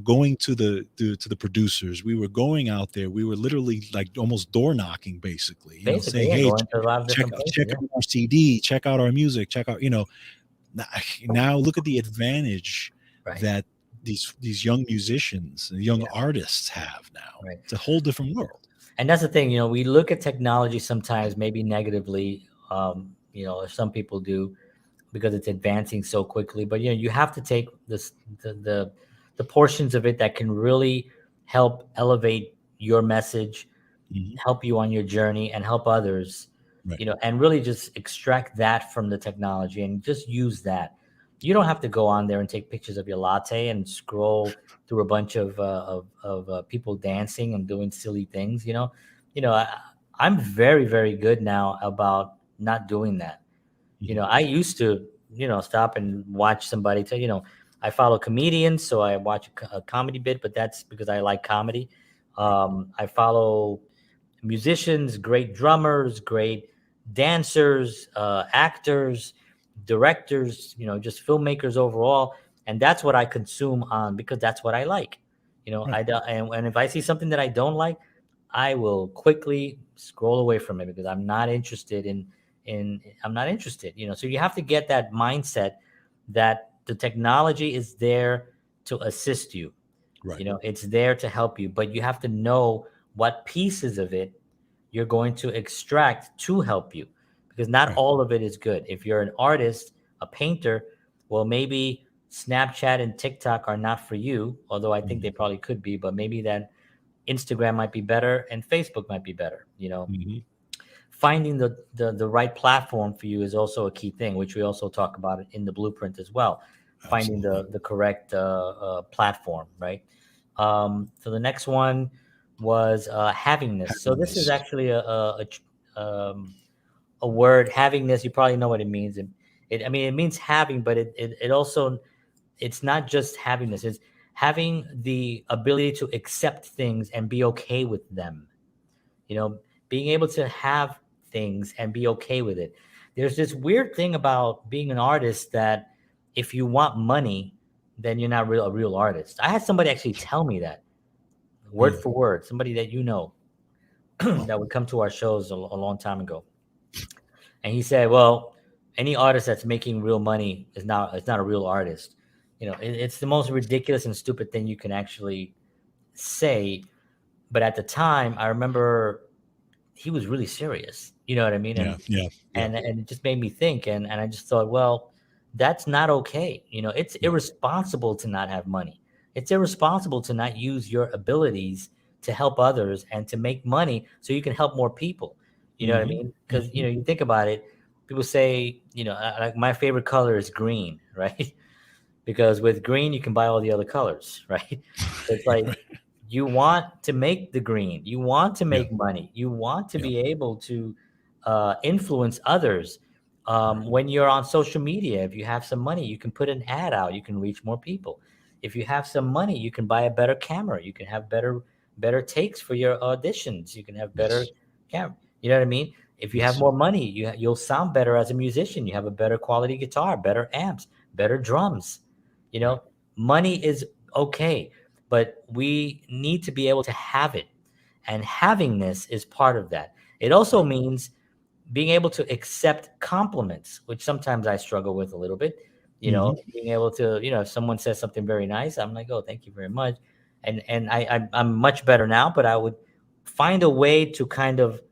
going to the producers. We were going out there. We were literally like almost door knocking, basically. Basically, Saying, yeah, "Hey, going to a lot of check different out places. check Yeah, out our CD, check out our music, check out." Now, now look at the advantage right. that these young musicians, young Yeah, artists have now. right. It's a whole different world. And that's the thing. We look at technology sometimes maybe negatively. Or some people do, because it's advancing so quickly. But you have to take the portions of it that can really help elevate your message, Mhm. help you on your journey, and help others. Right. And really just extract that from the technology and just use that. You don't have to go on there and take pictures of your latte and scroll through a bunch of people dancing and doing silly things. I'm very, very good now about not doing that. Mhm. I used to, stop and watch somebody tell, I follow comedians, so I watch a comedy bit, but that's because I like comedy. Right. I follow musicians, great drummers, great dancers, actors, directors, just filmmakers overall. And that's what I consume on, because that's what I like. Right. And if I see something that I don't like, I will quickly scroll away from it because I'm not interested in I'm not interested. So you have to get that mindset that the technology is there to assist you. Right. It's there to help you, but you have to know what pieces of it you're going to extract to help you, because not Right. all of it is good. If you're an artist, a painter, well, maybe Snapchat and TikTok are not for you, although I think they Mhm. probably could be, but maybe that Instagram might be better and Facebook might be better. Mhm. Finding the right platform for you is also a key thing, which we also talk about in the blueprint as well. Finding Absolutely. the correct platform, right? So the next one was havingness. So this is Happiness. actually a word. Havingness, you probably know what it means. I mean, it means having, but it also, it's not just havingness. It's having the ability to accept things and be okay with them. you know Being able to have things and be okay with it. There's this weird thing about being an artist that if you want money, then you're not a real artist. I had somebody actually tell me that, word Mm. for word, somebody that Well, that would come to our shows a long time ago. And he said, well, any artist that's making real money is not a real artist. It's the most ridiculous and stupid thing you can actually say. But at the time, I remember he was really serious. You know what I mean? yeah. And Yeah. Yeah. and and it just made me think, and I just thought, well, that's not okay. It's No. irresponsible to not have money. It's irresponsible to not use your abilities to help others and to make money so you can help more people. You know what I Mhm. mean? Because Mhm. you think about it, people say, like my favorite color is green, right? Because with green you can buy all the other colors, right? So it's like, Right. you want to make the green, you want to Yeah. make money, you want to Yeah. be able to influence others. Right. When you're on social media, if you have some money, you can put an ad out, you can reach more people. If you have some money, you can buy a better camera, you can have better takes for your auditions, you can have better Yes. camera. You know what I mean? If you have Yes. more money, you'll sound better as a musician, you have a better quality guitar, better amps, better drums. you Right. know Money is okay, but we need to be able to have it, and having this is part of that. It also Right. means being able to accept compliments, which sometimes I struggle with a little bit. Hmm. being able to, if someone says something very nice, I'm like, oh, thank you very much. And I'm much better now, but I would find a way to kind of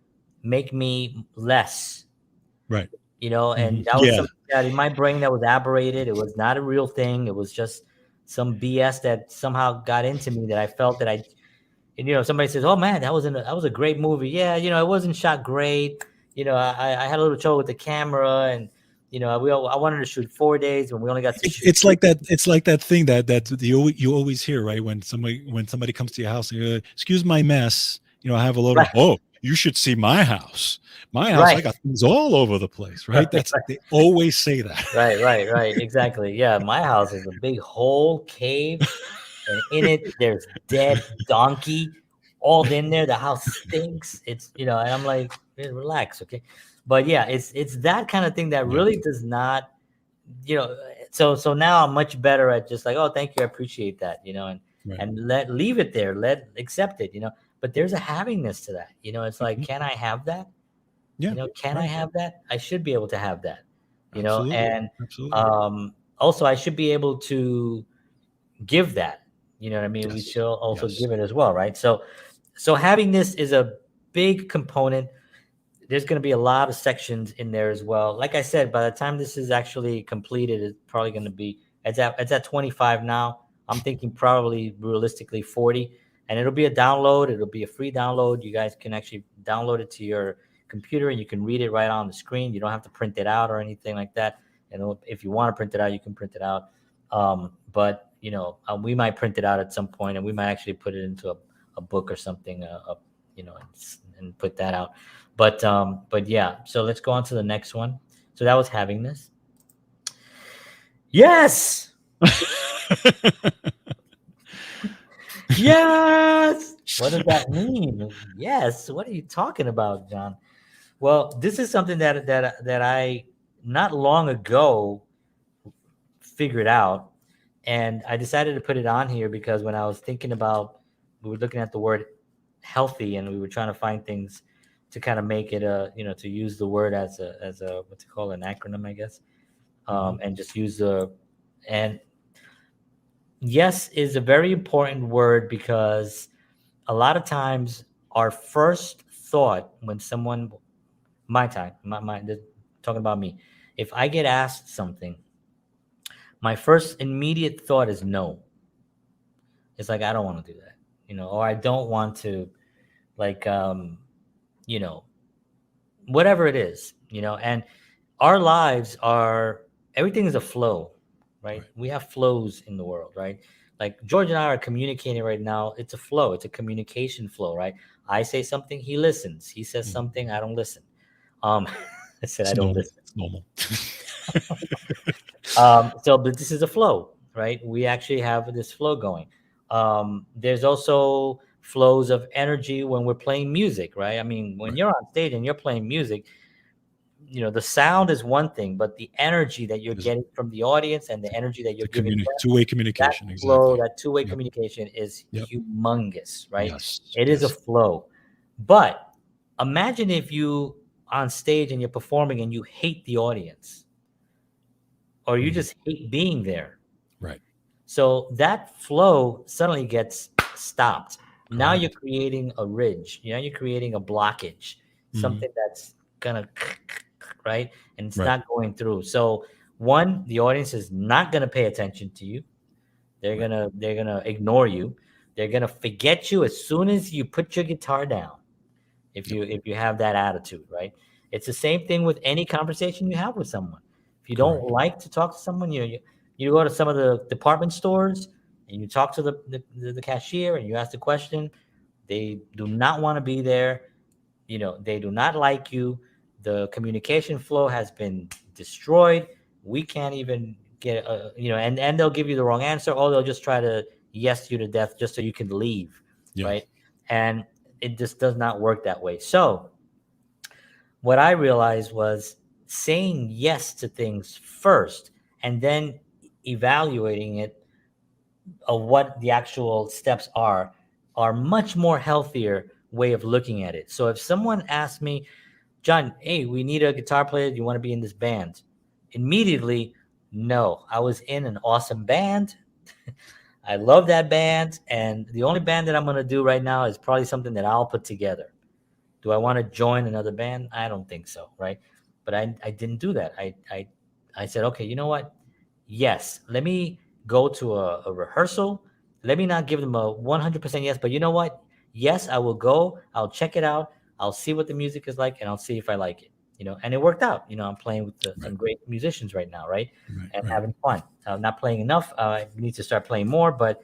make me less, Right. Hmm. and that was Yeah. something that in my brain that was aberrated. It was not a real thing. It was just some BS that somehow got into me, that I felt that and somebody says, "Oh man, that was a great movie." Yeah, it wasn't shot great. I had a little trouble with the camera, and I wanted to shoot 4 days when we only got to shoot It's three. like that. It's like that thing that you always hear, right? When somebody comes to your house and you're like, "Excuse my mess," I have a lot of, Right, "Oh, you should see my house. My house, right, I got things all over the place," right? right, That's they always say that. right, right, right. Exactly. Yeah, my house is a big hole cave, and in it there's dead donkey all in there. The house stinks. And I'm like, relax, okay. But yeah, it's that kind of thing that Yeah. really does not, you know so now I'm much better at just like, oh, thank you, I appreciate that, Right. and let leave it there, let accept it. But there's a havingness to that. It's like, Mhm. can I have that? Yeah. Can I Right. have that? I should be able to have that. Absolutely. And Absolutely. also I should be able to give that. You know what I mean? We Yes. should also Yes. give it as well, right? So having this is a big component. There's going to be a lot of sections in there as well. Like I said, by the time this is actually completed, it's probably going to be, it's at 25 now. I'm thinking probably realistically 40, and it'll be a download. It'll be a free download. You guys can actually download it to your computer, and you can read it right on the screen. You don't have to print it out or anything like that. And if you want to print it out, you can print it out. But we might print it out at some point, and we might actually put it into a book or something, and put that out. But yeah, so let's go on to the next one. So that was having this. Yes. Yes. What does that mean? Yes. What are you talking about, John? Well, this is something that I not long ago figured out, and I decided to put it on here because when I was thinking about, we were looking at the word healthy, and we were trying to find things to kind of make it to use the word as a what's it called, an acronym, I guess. Mhm. And just use the and yes is a very important word, because a lot of times our first thought when someone, my time my talking about me, if I get asked something, my first immediate thought is no. It's like, I don't want to do that, or I don't want to, like, you know whatever it is, and our lives are, everything is a flow, right? Right. We have flows in the world, right? Like George and I are communicating right now. It's a flow, it's a communication flow, right? I say something, he listens. He says Mhm. something, I don't listen. um I said I It's don't normal. listen. It's normal. But this is a flow, right? We actually have this flow going. There's also flows of energy when we're playing music, right? I mean, when Right. you're on stage and you're playing music, the sound is one thing, but the energy that you're It's, getting from the audience and the it's energy that a you're giving them, two-way that communication. flow, Exactly. that two-way Yep. communication is Yep. humongous, right? Yes. It is a Yes. flow. But imagine if you on stage and you're performing and you hate the audience, or you Mhm. just hate being there. Right. So that flow suddenly gets stopped. Now you're Correct. creating a ridge. You're creating a blockage, Mhm. something that's gonna right, and it's Right. not going through. So one, the audience is not gonna pay attention to you. They're Right. gonna they're gonna ignore you. They're gonna forget you as soon as you put your guitar down. If Yep. you have that attitude, right? It's the same thing with any conversation you have with someone. If you don't Correct. like to talk to someone, you go to some of the department stores and you talk to the cashier and you ask the question. They do not want to be there. They do not like you. The communication flow has been destroyed. We can't even get and they'll give you the wrong answer, or they'll just try to yes you to death just so you can leave, Yeah. right? And it just does not work that way. So what I realized was saying yes to things first, and then evaluating it of what the actual steps are much more healthier way of looking at it. So if someone asks me, John, hey, we need a guitar player, do you want to be in this band? Immediately, No, I was in an awesome band. I love that band, and the only band that I'm gonna do right now is probably something that I'll put together. Do I want to join another band? I don't think so, right? But I didn't do that. I said, okay, you know what? Yes, let me go to a rehearsal. Let me not give them a 100% yes, but you know what? Yes, I will go. I'll check it out. I'll see what the music is like, and I'll see if I like it. And it worked out. I'm playing with Right, some great musicians right now, right? right, And right, having fun. I'm not playing enough. I need to start playing more, but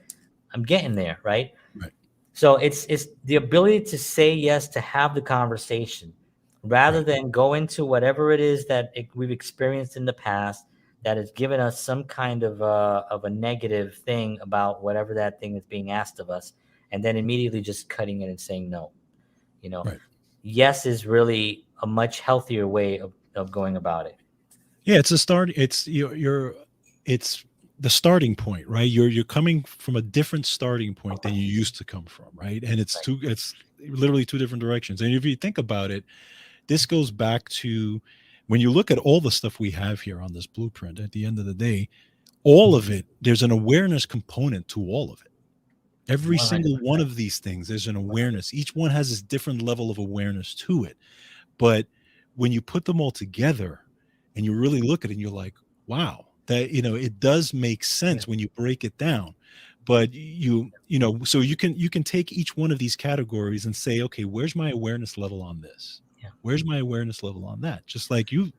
I'm getting there, right? right, So it's the ability to say yes, to have the conversation, rather right, than go into whatever it is that we've experienced in the past that has given us some kind of a negative thing about whatever that thing is being asked of us, and then immediately just cutting it and saying no. You know, right. yes is really a much healthier way of going about it. Yeah, it's a start. It's you're it's the starting point, right? You're coming from a different starting point than you used to come from, right? And Right. it's literally two different directions. And if you think about it, this goes back to when you look at all the stuff we have here on this blueprint. At the end of the day, all of it, there's an awareness component to all of it. Every single one 100%. of these things, there's an awareness. Each one has this different level of awareness to it. But when you put them all together and you really look at it, and you're like, wow, that it does make Yeah. sense when you break it down. But so you can take each one of these categories and say, okay, where's my awareness level on this? Yeah. Where's my awareness level on that? Just like you've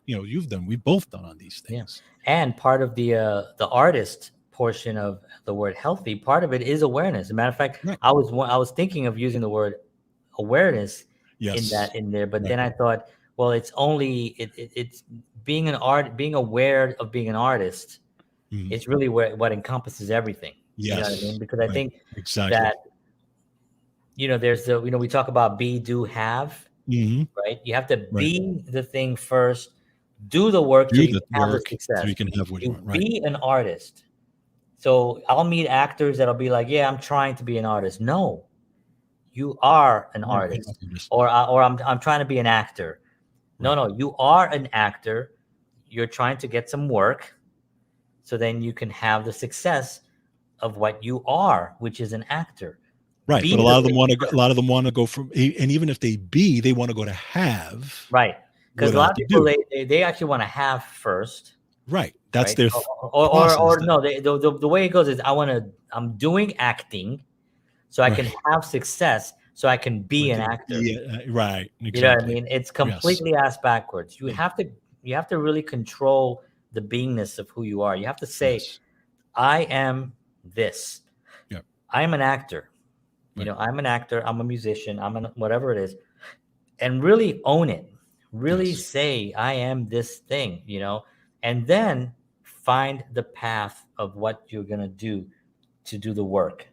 done, we've both done on these Yeah. things. And part of the artist portion of the word healthy, part of it is awareness. As a matter of fact, Right. I was thinking of using the word awareness Yes. in there, but Right. then I thought, well, it's being aware of being an artist. Mhm. It's really what encompasses everything. You know what I mean? Yes. Because I Right. think Exactly. that there's we talk about be, do, have, Hmm. right? You have to Right. be the thing first, do the work so Do you the can have the work so you success. can have what you You want. Right. be an artist. So I'll meet actors that'll be like, "Yeah, I'm trying to be an artist." No, you are an Right. artist, Okay, just or I'm trying to be an actor. No, right. no, you are an actor. You're trying to get some work, so then you can have the success of what you are, which is an actor. Right, Be but a the lot of them thing wanna go a first, lot of them wanna go from and even if they be, they wanna go to have right? Because a lot without of the people do. they actually want to have first, Right, that's right? their process Or then. no, the way it goes is I'm doing acting so I can Right, have success so I can be like, an actor. yeah, right, You know what I exactly. mean? It's Yes, completely ass backwards. yeah, You have to really control the beingness of who you are. You have to say, yes, I am this. yeah, I am an actor. right, I'm an actor, I'm a musician, I'm an whatever it is. And really own it. Really yes, say I am this thing, and then find the path of what you're gonna do to do the work.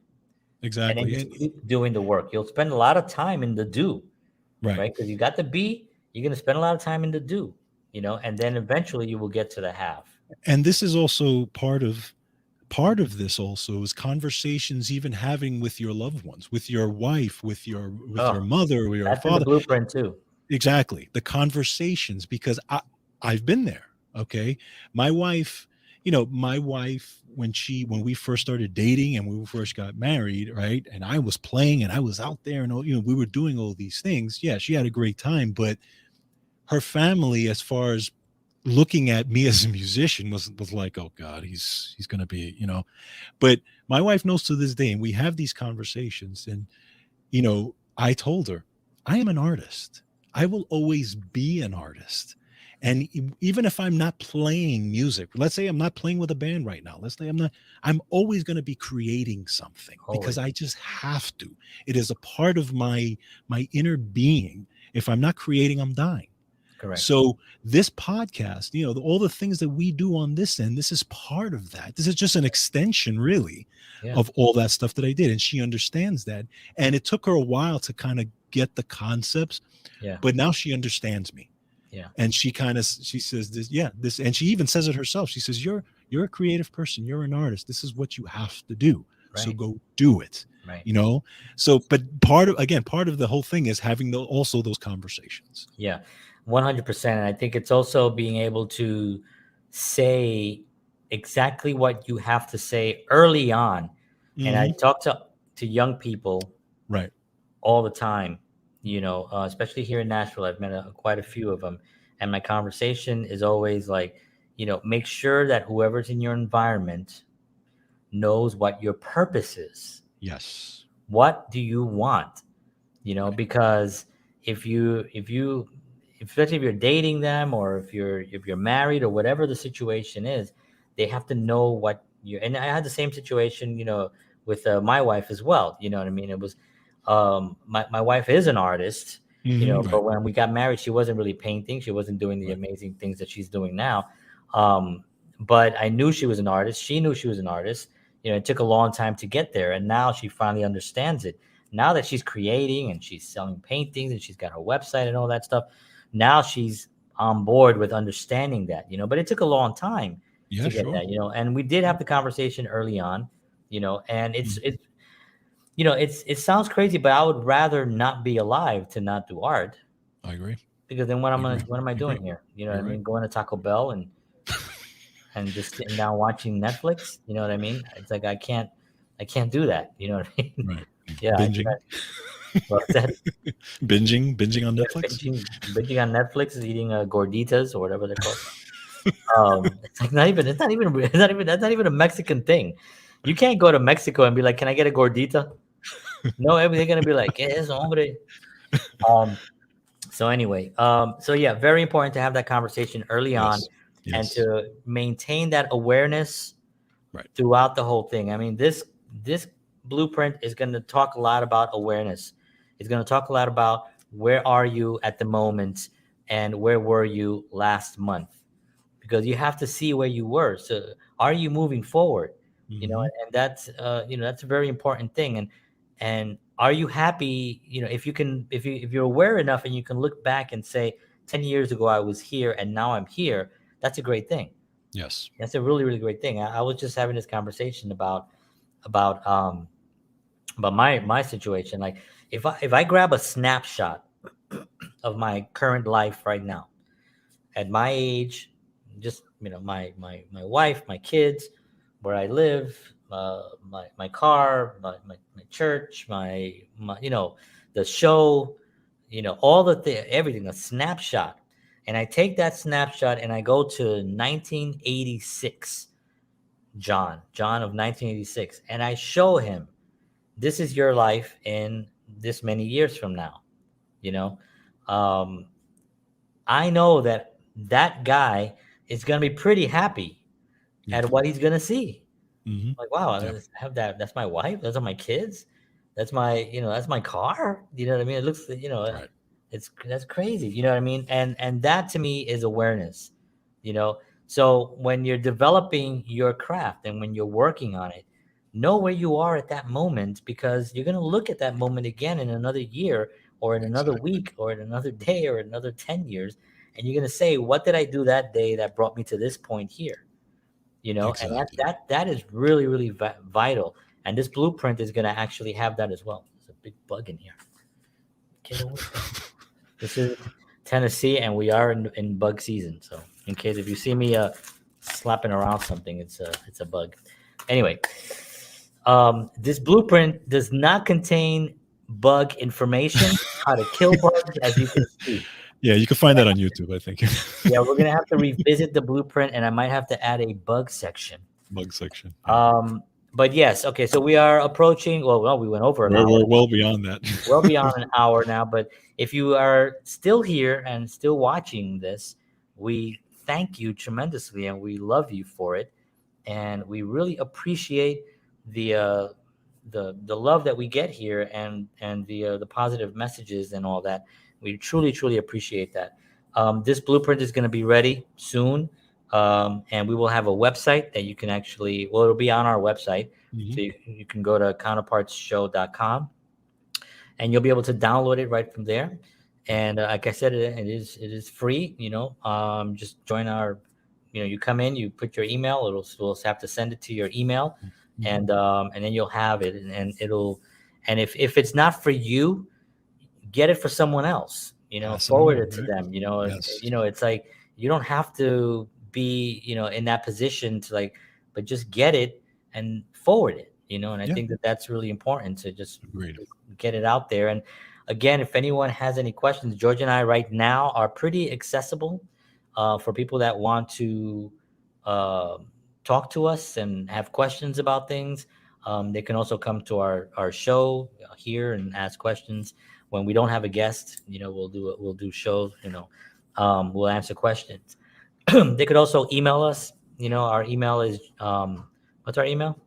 And then exactly, just and keep doing the work. You'll spend a lot of time in the do, right, right? Because you got the be, you're going to spend a lot of time in the do, and then eventually you will get to the have. and this is also part of this also is conversations even having with your loved ones, with your wife, with your Oh, mother, with your that's in the father. blueprint too. Exactly. The conversations, because I've been there. Okay. My wife, my wife, when we first started dating and we first got married, right? And I was playing and I was out there and we were doing all these things. Yeah, she had a great time, but her family, as far as looking at me as a musician, was like, oh God, he's gonna be. But my wife knows to this day, and we have these conversations, and I told her, I am an artist. I will always be an artist. And even if I'm not playing music, let's say I'm not playing with a band right now. Let's say I'm always going to be creating something because Always. I just have to. It is a part of my inner being. If I'm not creating, I'm dying. Correct. So this podcast, all the things that we do on this end, this is part of that. This is just an extension, really, Yeah. of all that stuff that I did. And she understands that. And it took her a while to kind of get the concepts, Yeah. but now she understands me. Yeah. And she says this, yeah, this, and she even says it herself. She says, you're a creative person, you're an artist. This is what you have to do. So Right. go do it. Right. So, but part of the whole thing is having also those conversations. Yeah. 100%. And I think it's also being able to say exactly what you have to say early on. And I Hmm. talk to young people Right. all the time, especially here in Nashville. I've met quite a few of them. And my conversation is always like, make sure that whoever's in your environment knows what your purpose is. Yes. What do you want? Right. Because if you especially if you're dating them, or if you're married, or whatever the situation is, they have to know what you. And I had the same situation, with my wife as well. You know what I mean? It was, my wife is an artist, Hmm. Right. but when we got married, she wasn't really painting, she wasn't doing the Right. amazing things that she's doing now. um but I knew she was an artist, she knew she was an artist. It took a long time to get there, and now she finally understands it. Now that she's creating and she's selling paintings and she's got her website and all that stuff, now she's on board with understanding that, but it took a long time Yeah. to get Sure. that, and we did have the conversation early on, and Hmm. it sounds crazy, but I would rather not be alive to not do art, I agree. because then I agree. what am I I agree. doing here? You know what You're I right. mean? Going to Taco Bell and just sitting down watching Netflix, you know what I mean? It's like I can't do that, you know what I mean? Right. Yeah, Binging, what's that? binging on Yeah, Netflix. binging on Netflix, eating gorditas or whatever they're called. It's like not even. It's not even. It's not even. That's not even a Mexican thing. You can't go to Mexico and be like, "Can I get a gordita?" No, they're gonna be like, "Yes, hombre." Um. So anyway, so yeah, very important to have that conversation early on, Yes. and Yes. to maintain that awareness Right. throughout the whole thing. I mean, this blueprint is going to talk a lot about awareness. It's going to talk a lot about where are you at the moment and where were you last month, because you have to see where you were. So are you moving forward? Hmm. And that's a very important thing. And are you happy? If you're aware enough and you can look back and say, 10 years ago I was here and now I'm here. That's a great thing. Yes. That's a really, really great thing. I was just having this conversation about my situation. Like, if I grab a snapshot of my current life right now, at my age, just my wife, my kids, where I live, my car, my church, my the show, all everything, a snapshot. And I take that snapshot and I go to 1986, John of 1986, and I show him, this is your life in this many years from now. You know, um, I know that guy is going to be pretty happy Yeah. at what he's going to see. Hmm. Like, wow, I Yeah. have that. That's my wife. Those are my kids. That's my car. You know what I mean? It looks, Right. that's crazy. You know what I mean? And that to me is awareness. You know, so when you're developing your craft and when you're working on it, know where you are at that moment, because you're gonna look at that moment again in another year, or in another Exactly. week, or in another day, or another 10 years, and you're gonna say, what did I do that day that brought me to this point here? And that Exactly. that that is really, really vital. And this blueprint is going to actually have that as well. There's a big bug in here. Get away. This is Tennessee, and we are in bug season. So in case if you see me slapping around something, it's a bug. Anyway, this blueprint does not contain bug information, how to kill bugs, as you can see. Yeah, you can find that on YouTube, I think. Yeah, we're gonna have to revisit the blueprint, and I might have to add a bug section. Bug section. Yeah. Um, but yes, okay. So we are approaching. Well, we went over an hour, We're well beyond that. well beyond an hour now. But if you are still here and still watching this, we thank you tremendously, and we love you for it, and we really appreciate the uh, the love that we get here, and the positive messages and all that. We truly, truly appreciate that. This blueprint is going to be ready soon, and we will have a website that you can actually. Well, it'll be on our website, Hmm. so you can go to counterpartsshow.com, and you'll be able to download it right from there. And like I said, it is free. Just join our. You come in, you put your email. We'll have to send it to your email, Hmm. and then you'll have it, and it'll. And if it's not for you, get it for someone else. Pass it Forward on, it to right? them. Yes. It's like, you don't have to be, in that position to like, but just get it and forward it, and I Yeah, think that that's really important to agreed. just get it out there. And again, if anyone has any questions, George and I right now are pretty accessible for people that want to uh, talk to us and have questions about things. They can also come to our show here and ask questions when we don't have a guest. We'll do shows. We'll answer questions. They could also email us. Our email is what's our email?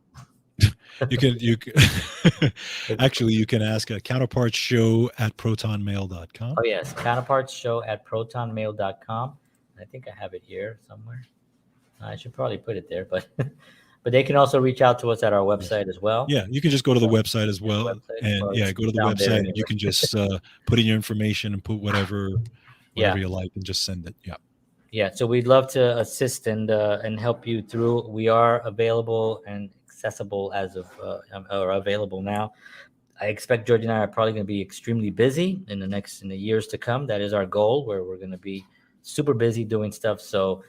You can It's, actually you can ask a counterparts show at protonmail.com. oh yes, counterparts show at protonmail.com. I think I have it here somewhere. I should probably put it there, but but they can also reach out to us at our Yes. website as well. Yeah, you can just go to the website as Yeah, well, website. and Well, yeah, it's go to the down there website and you anyway. can just put in your information and put whatever Yeah, you like and just send it. Yeah. yeah. So we'd love to assist and help you through. We are available and accessible as of or available now. I expect George and I are probably going to be extremely busy in the years to come. That is our goal, where we're going to be super busy doing stuff. So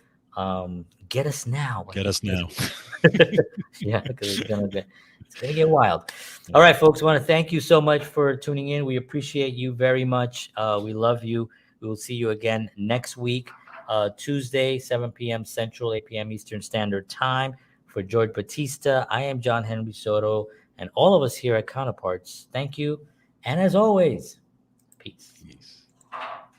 get us now while Get you're us now. busy. Yeah, because it's gonna get wild. Yeah. All right, folks. I want to thank you so much for tuning in. We appreciate you very much. We love you. We will see you again next week, Tuesday, 7 p.m. Central, 8 p.m. Eastern Standard Time. For George Batista, I am John Henry Soto, and all of us here at Counterparts. Thank you, and as always, peace. Peace.